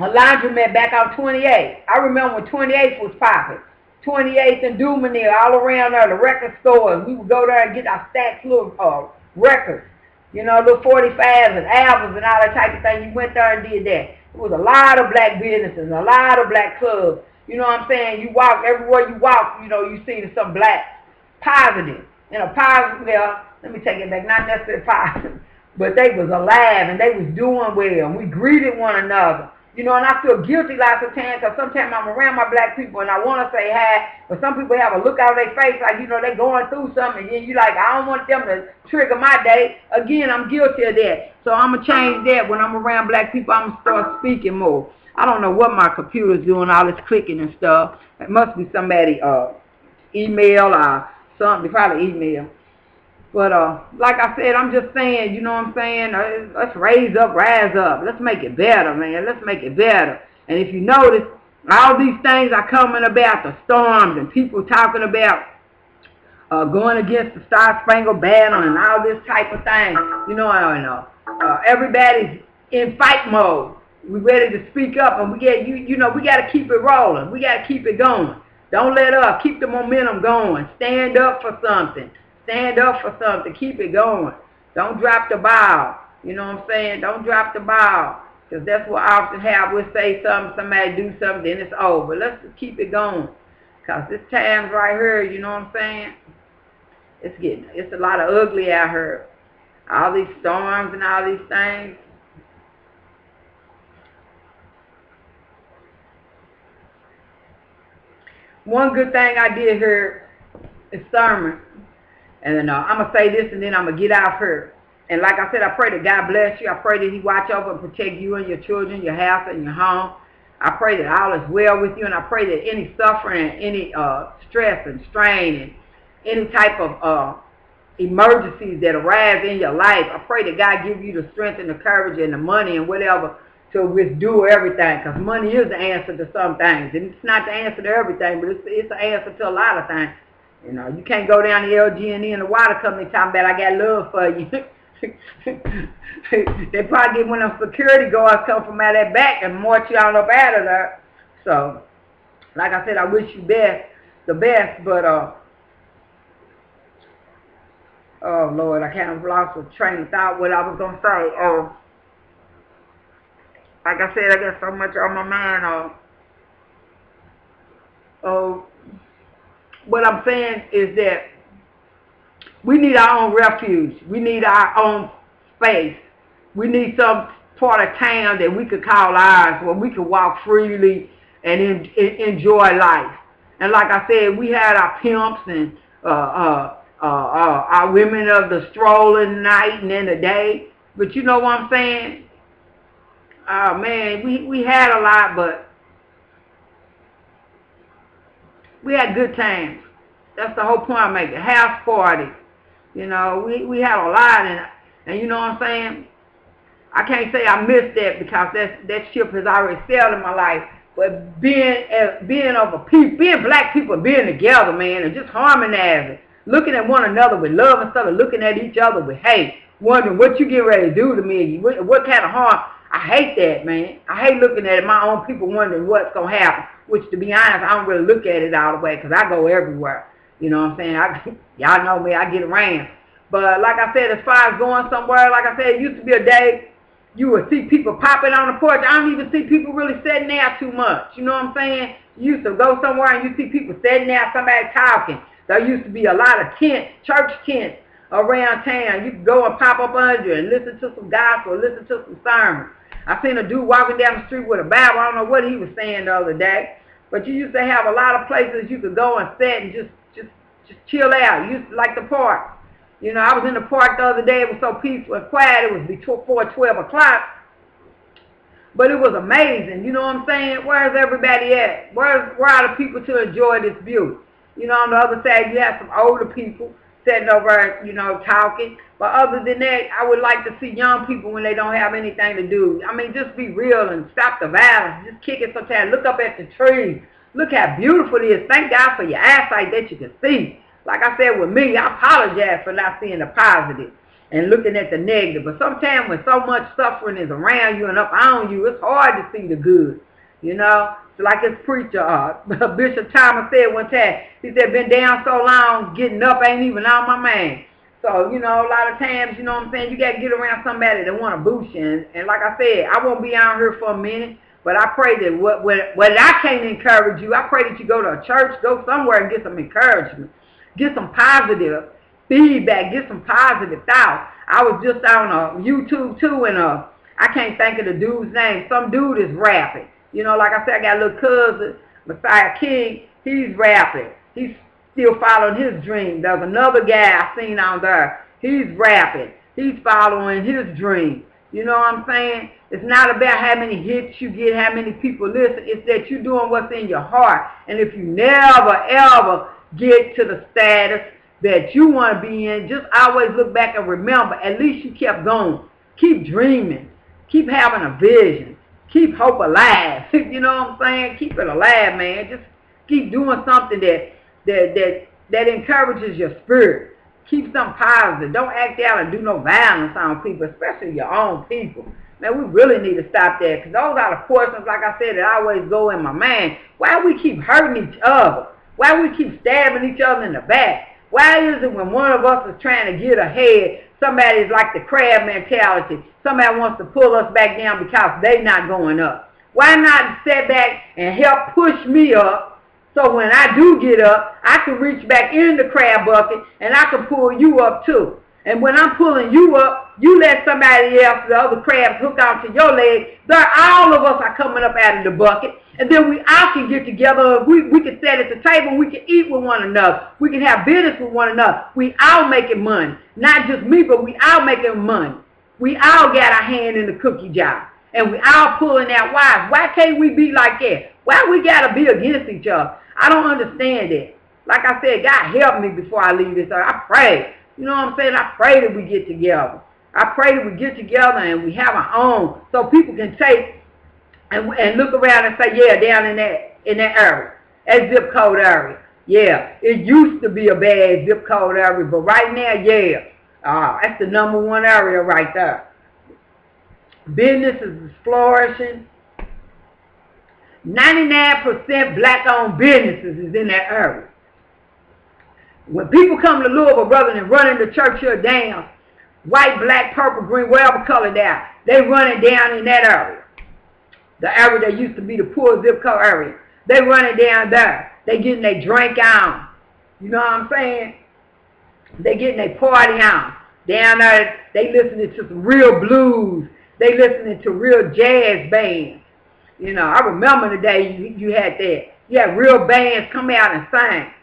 a laundromat back on 28th. I remember when 28th was popping. 28th and Dumonier, all around there, the record stores. We would go there and get our stacks little records. You know, little 45s and albums and all that type of thing. You went there and did that. There was a lot of black businesses, a lot of black clubs. You know what I'm saying? You walk, everywhere you walk, you know, you see some black positive. You know, positive, well, let me take it back, not necessarily positive. But they was alive and they was doing well. And we greeted one another. You know, and I feel guilty lots of times because sometimes I'm around my black people and I want to say hi, but some people have a look out of their face like, you know, they're going through something, and then you like, I don't want them to trigger my day. Again, I'm guilty of that. So I'm going to change that. When I'm around black people, I'm going to start speaking more. I don't know what my computer's doing, all this clicking and stuff. It must be somebody email or something, probably email. But like I said, I'm just saying, you know what I'm saying? Let's rise up. Let's make it better, man. Let's make it better. And if you notice, all these things are coming about, the storms and people talking about going against the Star Spangled Banner and all this type of thing. You know, I don't know. Everybody's in fight mode. We ready to speak up, and we get you know, we got to keep it rolling. We got to keep it going. Don't let up. Keep the momentum going. Stand up for something. Stand up for something. Keep it going. Don't drop the ball. You know what I'm saying? Don't drop the ball. Because that's what I often have. We'll say something, somebody do something, then it's over. Let's just keep it going. Because this time's right here, you know what I'm saying? It's a lot of ugly out here. All these storms and all these things. One good thing I did here is sermon. And I'm going to say this and then I'm going to get out here. And like I said, I pray that God bless you. I pray that he watch over and protect you and your children, your house and your home. I pray that all is well with you. And I pray that any suffering, any stress and strain and any type of emergencies that arise in your life, I pray that God give you the strength and the courage and the money and whatever to withdo everything. Because money is the answer to some things. And it's not the answer to everything, but it's the answer to a lot of things. You know, you can't go down to LG&E and the water company talking about, I got love for you. They probably get one of them security guards come from out that back and march you on up out of there. So, like I said, I wish you the best, but, oh, Lord, I kind of lost a train of thought what I was going to say. Like I said, I got so much on my mind. What I'm saying is that we need our own refuge. We need our own space. We need some part of town that we could call ours where we could walk freely and enjoy life. And like I said, we had our pimps and our women of the strolling night and in the day. But you know what I'm saying? Man, we had a lot, but we had good times. That's the whole point I'm making. House party. You know, we had a lot, and you know what I'm saying? I can't say I missed that because that ship has already sailed in my life. But being of a people, being black people, being together, man, and just harmonizing. looking at one another with love instead of looking at each other with hate, wondering what you get ready to do to me, what kind of harm. I hate that, man. I hate looking at my own people wondering what's going to happen, which, to be honest, I don't really look at it all the way because I go everywhere. You know what I'm saying? Y'all know me, I get around. But like I said, as far as going somewhere, like I said, it used to be a day you would see people popping on the porch. I don't even see people really sitting there too much. You know what I'm saying? You used to go somewhere and you see people sitting there, somebody talking. There used to be a lot of tents, church tents around town. You could go and pop up under and listen to some gospel, listen to some sermons. I seen a dude walking down the street with a Bible. I don't know what he was saying the other day. But you used to have a lot of places you could go and sit and just chill out. You used to like the park. You know, I was in the park the other day. It was so peaceful and quiet. It was before 12 o'clock. But it was amazing. You know what I'm saying? Where's everybody at? Where are the people to enjoy this view? You know, on the other side, you have some older people sitting over, you know, talking. But other than that, I would like to see young people when they don't have anything to do. I mean, just be real and stop the violence. Just kick it sometimes. Look up at the trees. Look how beautiful it is. Thank God for your eyesight that you can see. Like I said with me, I apologize for not seeing the positive and looking at the negative. But sometimes when so much suffering is around you and up on you, it's hard to see the good. You know? So like his preacher, Bishop Thomas said one time, he said, been down so long, getting up ain't even on my mind. So, you know, a lot of times, you know what I'm saying, you got to get around somebody that want to boost you. And like I said, I won't be out here for a minute, but I pray that what I can't encourage you, I pray that you go to a church, go somewhere and get some encouragement. Get some positive feedback, get some positive thoughts. I was just on YouTube too, and I can't think of the dude's name. Some dude is rapping. You know, like I said, I got a little cousin, Messiah King, he's rapping. He's still following his dream. There's another guy I seen on there. He's rapping. He's following his dream. You know what I'm saying? It's not about how many hits you get, how many people listen. It's that you're doing what's in your heart. And if you never, ever get to the status that you want to be in, just always look back and remember, at least you kept going. Keep dreaming. Keep having a vision. Keep hope alive. You know what I'm saying? Keep it alive, man. Just keep doing something that encourages your spirit. Keep something positive. Don't act out and do no violence on people, especially your own people. Man, we really need to stop that, because those are the questions, like I said, that always go in my mind. Why we keep hurting each other? Why we keep stabbing each other in the back? Why is it when one of us is trying to get ahead, somebody's like the crab mentality? Somebody wants to pull us back down because they not going up. Why not sit back and help push me up, so when I do get up, I can reach back in the crab bucket and I can pull you up too. And when I'm pulling you up, you let somebody else, the other crabs, hook onto your leg. All of us are coming up out of the bucket. And then we all can get together. We can sit at the table. We can eat with one another. We can have business with one another. We all making money. Not just me, but we all making money. We all got our hand in the cookie jar. And we all pulling out wives. Why can't we be like that? Why we got to be against each other? I don't understand that. Like I said, God help me before I leave this earth. I pray. You know what I'm saying? I pray that we get together. I pray that we get together and we have our own, so people can take and look around and say, yeah, down in that area, that zip code area. Yeah, it used to be a bad zip code area, but right now, yeah, that's the #1 area right there. Business is flourishing. 99% black-owned businesses is in that area. When people come to Louisville, rather than running the Churchill down, white, black, purple, green, whatever color down, they run it down in that area. The area that used to be the poor zip code area. They run it down there. They getting their drink on. You know what I'm saying? They getting their party on. Down there, they listening to some real blues. They listening to real jazz bands. You know, I remember the day you had that. You had real bands come out and sing.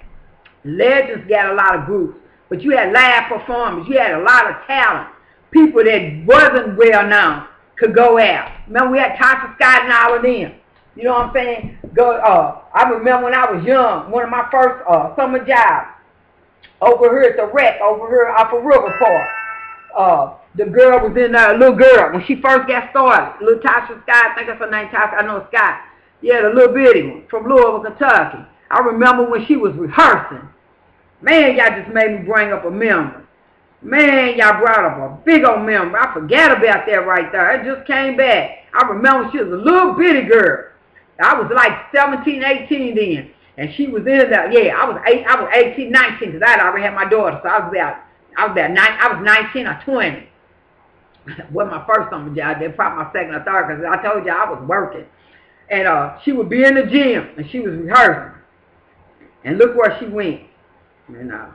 Legends got a lot of groups, but you had live performers. You had a lot of talent. People that wasn't well known could go out. Remember, we had Tasha Scott and all of them. You know what I'm saying? I remember when I was young, one of my first summer jobs over here at the rec, over here off of River Park. The girl was in there, a little girl, when she first got started. Little Tasha Scott, I think that's her name, Tasha, I know Scott. Yeah, the little bitty one from Louisville, Kentucky. I remember when she was rehearsing. Man, y'all just made me bring up a memory. Man, y'all brought up a big old memory. I forgot about that right there. It just came back. I remember she was a little bitty girl. I was like 17, 18 then. And she was in the, yeah, I was 18, 19, because I had already had my daughter. So I was 19 or 20. Well, my first summer job, then probably my second or third, because I told you I was working. And she would be in the gym, and she was rehearsing. And look where she went. You know,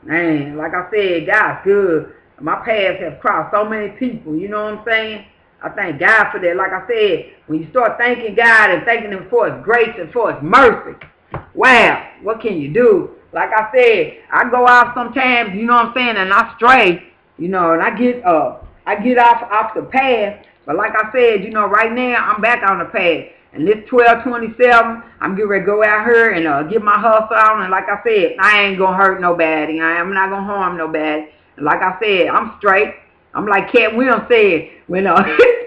man, like I said, God's good. My paths have crossed so many people, you know what I'm saying? I thank God for that. Like I said, when you start thanking God and thanking Him for His grace and for His mercy, wow, what can you do? Like I said, I go out sometimes, you know what I'm saying, and I stray, you know, and I get off the path. But like I said, you know, right now I'm back on the path. And this 12/27, I'm getting ready to go out here and get my hustle on. And like I said, I ain't going to hurt nobody. I'm not going to harm nobody. And like I said, I'm straight. I'm like Cat Williams said when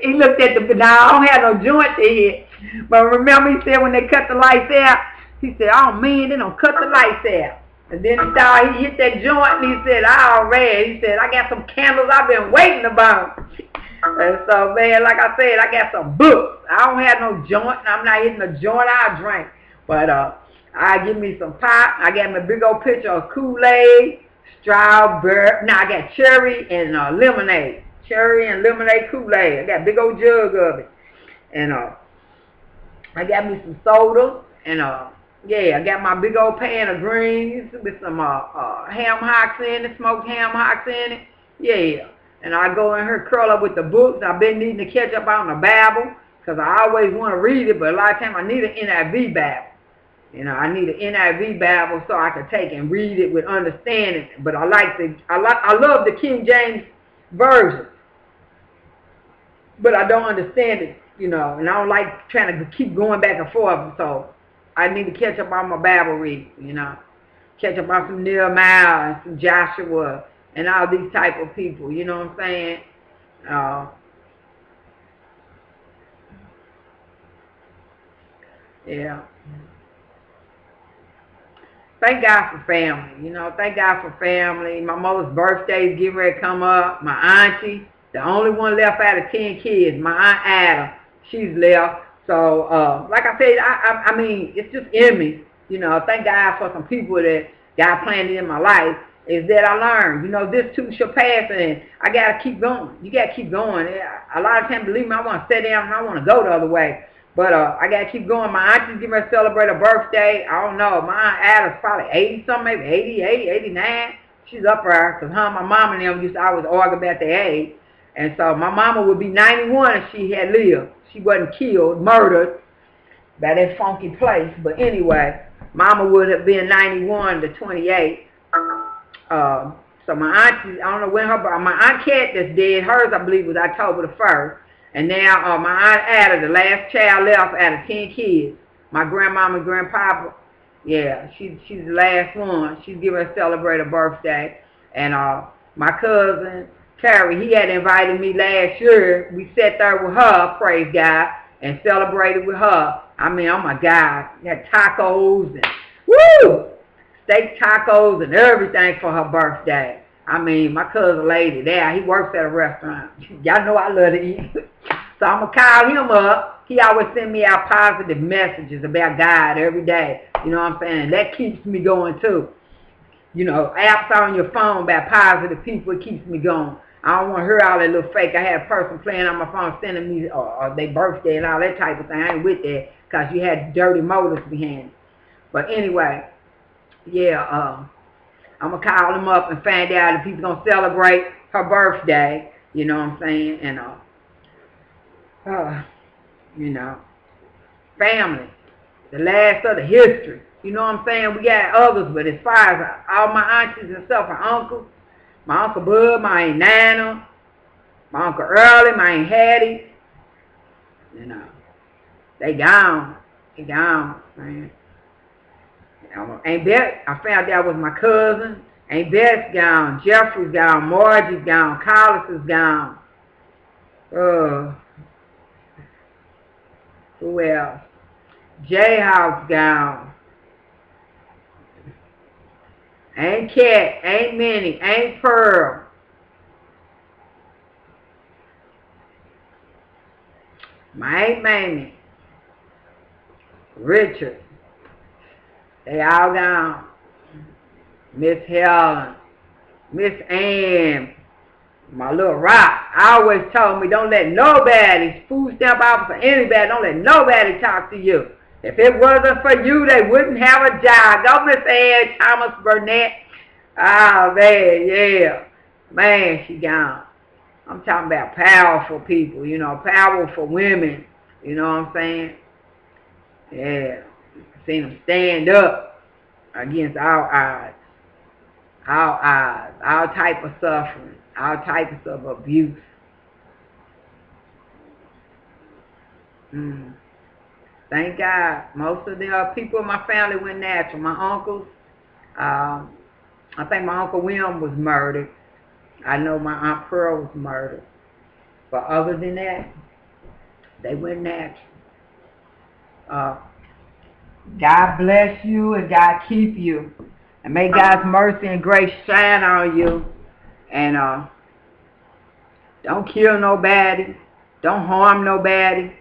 he looked at now I don't have no joint to hit. But remember he said when they cut the lights out, he said, oh man, they don't cut the lights out. And then he hit that joint and he said, alright. He said, I got some candles I've been waiting about. And so, man, like I said, I got some books. I don't have no joint, and I'm not hitting a joint I drink. But I give me some pop. I got me a big old pitcher of Kool-Aid, strawberry. Now, I got cherry and lemonade. Cherry and lemonade Kool-Aid. I got a big old jug of it. And I got me some soda. And, yeah, I got my big old pan of greens with some ham hocks in it, smoked ham hocks in it. Yeah. And I go in here, curl up with the books. I've been needing to catch up on the Bible because I always want to read it, but a lot of times I need an NIV Bible. You know, I need an NIV Bible so I can take and read it with understanding. But I love the King James Version, but I don't understand it, you know, and I don't like trying to keep going back and forth. So I need to catch up on my Bible reading, you know, catch up on some Nehemiah and some Joshua. And all these type of people, you know what I'm saying? Yeah. Thank God for family, you know. Thank God for family. My mother's birthday is getting ready to come up. My auntie, the only one left out of 10 kids, my Aunt Ada, she's left. So, like I said, I mean, it's just in me. You know, thank God for some people that God planted in my life. Is that I learned, you know, this too shall pass, and I got to keep going. You got to keep going. A lot of times, believe me, I want to sit down and I want to go the other way. But I got to keep going. My auntie's getting ready to celebrate her birthday. I don't know. My Aunt Ada's probably 80-something, maybe 88, 89. She's up there because her and my mom and them used to always argue about their age. And so my mama would be 91 if she had lived. She wasn't killed, murdered by that funky place. But anyway, mama would have been 91 to 28. So my auntie, I don't know when my Aunt Cat that's dead, hers I believe was October the 1st. And now my Aunt Ada, the last child left out of 10 kids. My grandmama and grandpapa, yeah, she's the last one. She's getting ready to celebrate her birthday. And my cousin, Terry, he had invited me last year. We sat there with her, praise God, and celebrated with her. I mean, oh my God, we had tacos and woo! Steak tacos and everything for her birthday. I mean, my cousin lady there, he works at a restaurant. Y'all know I love to eat. So I'm going to call him up. He always send me out positive messages about God every day. You know what I'm saying? That keeps me going too. You know, apps on your phone about positive people, it keeps me going. I don't want to hear all that little fake. I had a person playing on my phone sending me their birthday and all that type of thing. I ain't with that because you had dirty motives behind it. But anyway, yeah, I'm going to call him up and find out if he's going to celebrate her birthday, you know what I'm saying, and, you know, family, the last of the history, you know what I'm saying, we got others, but as far as all my aunties and stuff, my uncles, my Uncle Bud, my Aunt Nana, my Uncle Early, my Aunt Hattie, you know, they gone, man. Aunt Beth, I found out was my cousin. Aunt Beth's gone. Jeffrey's gone. Margie's gone. Collis is gone. Who else? J-House gone. Ain't Cat, ain't Minnie, ain't Pearl. My Aunt Mamie, Richard, they all gone. Miss Helen, Miss Ann, my little rock. I always told me, don't let nobody, food stamp officer, anybody, don't let nobody talk to you. If it wasn't for you, they wouldn't have a job. Go Miss Ann Thomas Burnett. Oh, man, yeah. Man, she gone. I'm talking about powerful people, you know, powerful women. You know what I'm saying? Yeah. Seen them stand up against all odds. All type of suffering, all types of abuse. Thank God, most of the people in my family went natural. My uncles, I think my Uncle William was murdered. I know my Aunt Pearl was murdered. But other than that, they went natural. God bless you and God keep you. And may God's mercy and grace shine on you. And don't kill nobody. Don't harm nobody.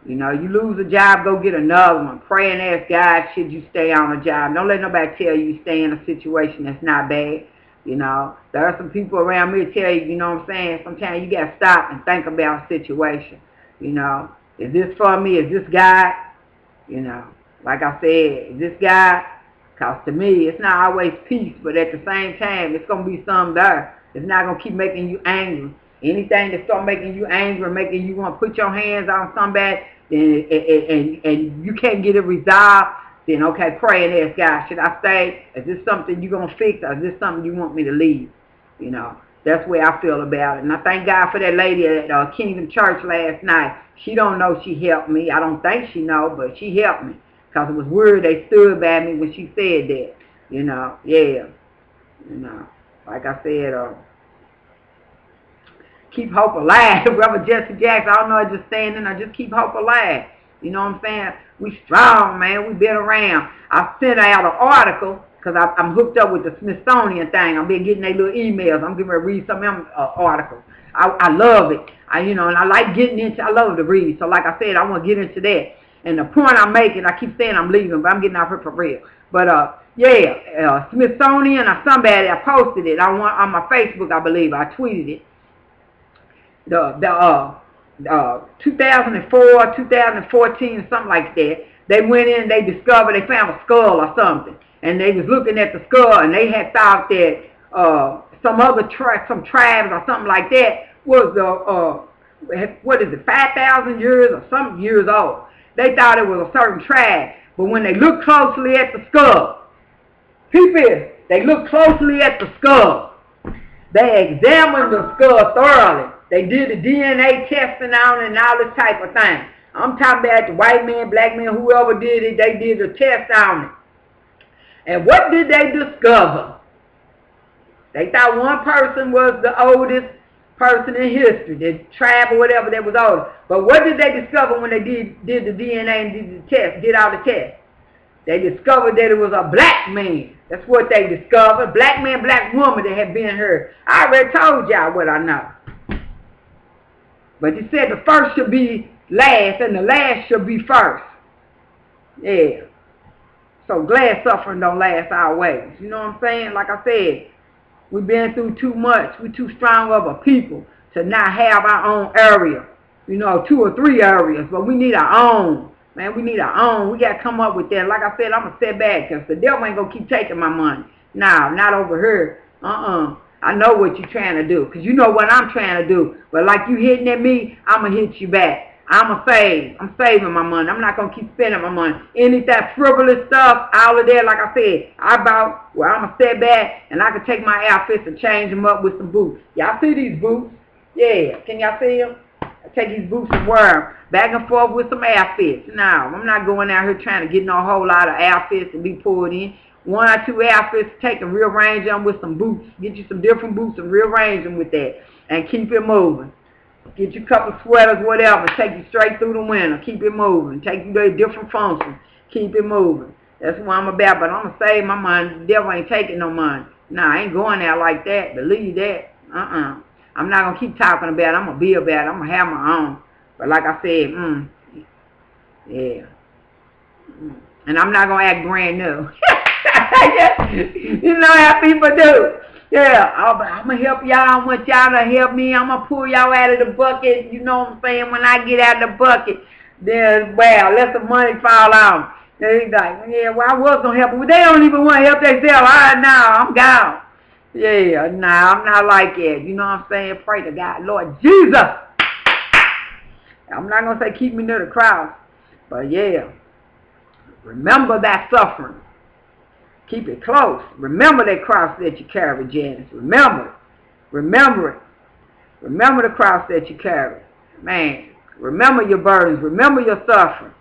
You know, you lose a job, go get another one. Pray and ask God, should you stay on a job. Don't let nobody tell you stay in a situation that's not bad. You know, there are some people around me tell you, you know what I'm saying, sometimes you got to stop and think about a situation. You know, is this for me? Is this God? You know, like I said, is this God? Because to me, it's not always peace, but at the same time, it's going to be something there. It's not going to keep making you angry. Anything that start making you angry, making you want to put your hands on somebody, then, and you can't get it resolved, then okay, pray and ask God, should I stay? Is this something you're going to fix, or is this something you want me to leave? You know, that's the way I feel about it. And I thank God for that lady at Kingdom Church last night. She don't know she helped me. I don't think she know, but she helped me. Because it was weird they stood by me when she said that. You know, yeah. You know, like I said, keep hope alive. Reverend Jesse Jackson, I don't know, just standing, I just keep hope alive. You know what I'm saying? We strong, man. We been around. I sent out an article because I'm hooked up with the Smithsonian thing. I've been getting their little emails. I'm getting ready to read some of them articles. I love it. And I like getting into, I love to read. So like I said, I want to get into that. And the point I'm making, I keep saying I'm leaving, but I'm getting off here for real. But Smithsonian or somebody, I posted it on my Facebook, I believe. I tweeted it. The 2004, 2014, something like that. They went in, they discovered, they found a skull or something, and they was looking at the skull, and they had thought that some other some tribes or something like that was 5,000 years or some years old. They thought it was a certain tribe, but when they looked closely at the skull, they looked closely at the skull. They examined the skull thoroughly. They did the DNA testing on it and all this type of thing. I'm talking about the white man, black man, whoever did it, they did the test on it. And what did they discover? They thought one person was the oldest person in history, the tribe or whatever that was oldest. But what did they discover when they did the DNA and did all the tests? They discovered that it was a black man. That's what they discovered. Black man, black woman that had been here. I already told y'all what I know. But you said the first should be last and the last should be first. Yeah. So glad suffering don't last always. You know what I'm saying? Like I said, we've been through too much. We're too strong of a people to not have our own area. 2 or 3 areas, but we need our own. Man, we need our own. We got to come up with that. Like I said, I'm going to sit back because the devil ain't going to keep taking my money. No, not over here. I know what you're trying to do because you know what I'm trying to do. But like you hitting at me, I'm going to hit you back. I'm saving my money. I'm not going to keep spending my money. Any that frivolous stuff, all of that, like I said, I'm going to step back and I can take my outfits and change them up with some boots. Y'all see these boots? Yeah. Can y'all see them? I take these boots and wear them back and forth with some outfits. No, I'm not going out here trying to get no whole lot of outfits and be pulled in. 1 or 2 outfits, take and rearrange them with some boots. Get you some different boots and rearrange them with that. And keep it moving. Get you a couple sweaters, whatever. Take you straight through the winter. Keep it moving. Take you to different functions. Keep it moving. That's what I'm about. But I'm going to save my money. The devil ain't taking no money. Nah, I ain't going out like that. Believe that. I'm not going to keep talking about it. I'm going to be about it. I'm going to have my own. But like I said, yeah. And I'm not going to act brand new. You know how people do. Yeah, I'm going to help y'all. I want y'all to help me. I'm going to pull y'all out of the bucket. You know what I'm saying? When I get out of the bucket, then, well, let the money fall out. They like, yeah, well, I was going to help them. But they don't even want to help themselves. All right, now, I'm gone. Yeah, nah, I'm not like that. You know what I'm saying? Pray to God. Lord Jesus. I'm not going to say keep me near the cross. But, yeah, remember that suffering. Keep it close. Remember that cross that you carry, Janice. Remember it. Remember it. Remember the cross that you carry. Man, remember your burdens. Remember your suffering.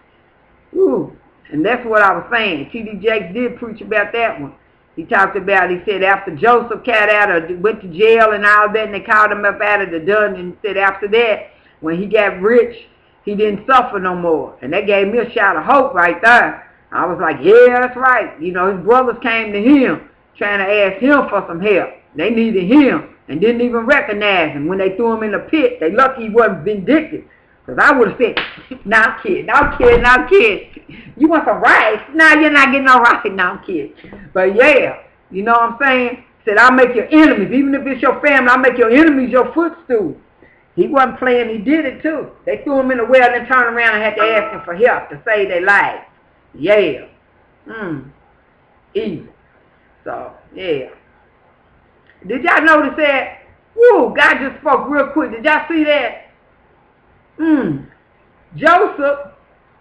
Ooh. And that's what I was saying. T.D. Jakes did preach about that one. He talked about, he said after Joseph got out or went to jail and all that, and they called him up out of the dungeon, he said after that, when he got rich, he didn't suffer no more. And that gave me a shout of hope right there. I was like, yeah, that's right. You know, his brothers came to him trying to ask him for some help. They needed him and didn't even recognize him. When they threw him in the pit, they lucky he wasn't vindictive. Because I would have said, no, I'm kidding, I'm kidding, I'm kidding. You want some rice? No, you're not getting no rice. No, I'm kidding. But yeah, you know what I'm saying? Said, I'll make your enemies, even if it's your family, I'll make your enemies your footstool. He wasn't playing, he did it too. They threw him in the well and then turned around and had to ask him for help to save their lives. Yeah. Evil. So, yeah. Did y'all notice that? Woo, God just spoke real quick. Did y'all see that? Joseph's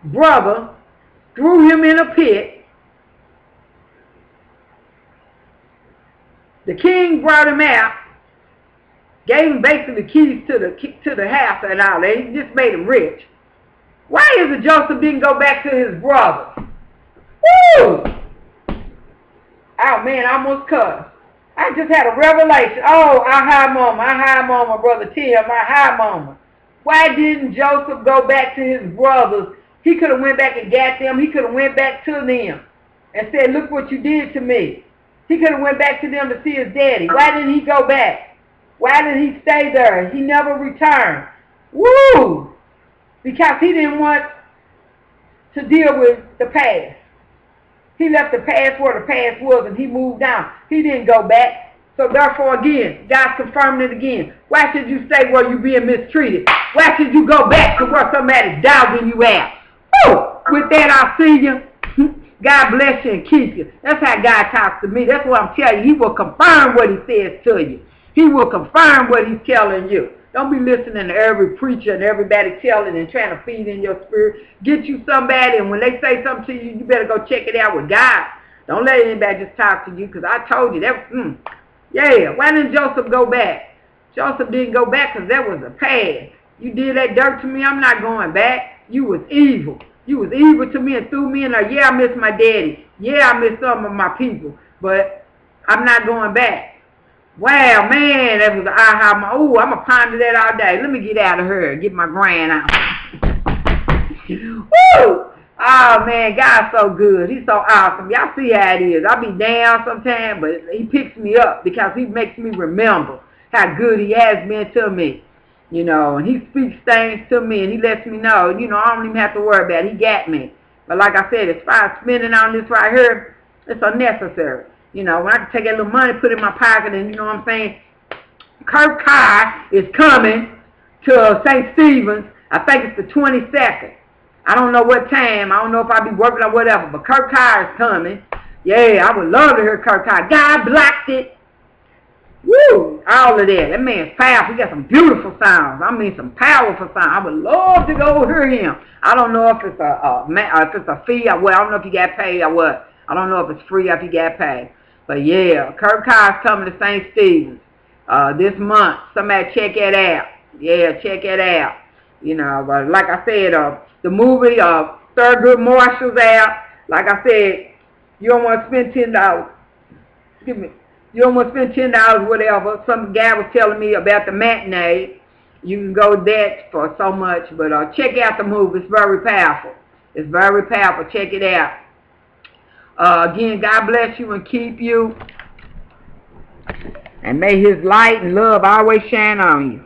brother threw him in a pit. The king brought him out, gave him basically the keys to the house and all that. He just made him rich. Why is it Joseph didn't go back to his brother? Woo! Oh man, I almost cussed. I just had a revelation. Oh, aha mama, brother Tim, aha mama. Why didn't Joseph go back to his brothers? He could have went back and got them. He could have went back to them and said, look what you did to me. He could have went back to them to see his daddy. Why didn't he go back? Why did he stay there? He never returned. Woo! Because he didn't want to deal with the past. He left the past where the past was and he moved on. He didn't go back. So therefore, again, God's confirming it again. Why should you stay where you're being mistreated? Why should you go back to where somebody's dogging you out? Woo! With that, I'll see you. God bless you and keep you. That's how God talks to me. That's what I'm telling you. He will confirm what he says to you. He will confirm what he's telling you. Don't be listening to every preacher and everybody telling and trying to feed in your spirit. Get you somebody, and when they say something to you, you better go check it out with God. Don't let anybody just talk to you, because I told you that. Yeah, why didn't Joseph go back? Joseph didn't go back because that was the past. You did that dirt to me, I'm not going back. You was evil. You was evil to me and threw me in there. Yeah, I miss my daddy. Yeah, I miss some of my people. But I'm not going back. Wow, man, that was aha. Ooh, I'm going to ponder that all day. Let me get out of here and get my grand out. Woo! Oh, man, God's so good. He's so awesome. Y'all see how it is. I be down sometimes, but he picks me up because he makes me remember how good he has been to me. You know, and he speaks things to me, and he lets me know, you know, I don't even have to worry about it. He got me. But like I said, as far as spending on this right here, it's unnecessary. You know, when I can take that little money, put it in my pocket, and you know what I'm saying? Kirk Carr is coming to St. Stephen's. I think it's the 22nd. I don't know what time. I don't know if I'll be working or whatever, but Kirk Carr is coming. Yeah, I would love to hear Kirk Carr. God blocked it. Woo! All of that. That man's powerful. He got some beautiful sounds. I mean, some powerful sounds. I would love to go hear him. I don't know if it's a fee or what. I don't know if you got paid or what. I don't know if it's free or if you got paid. But yeah, Kirk Carr's coming to St. Stephen's this month. Somebody check it out. Yeah, check it out. You know, but like I said, the movie Thurgood Marshall's out. Like I said, you don't want to spend $10. Excuse me. You don't want to spend $10, whatever. Some guy was telling me about the matinee. You can go that for so much. But check out the movie. It's very powerful. It's very powerful. Check it out. Again, God bless you and keep you. And may his light and love always shine on you.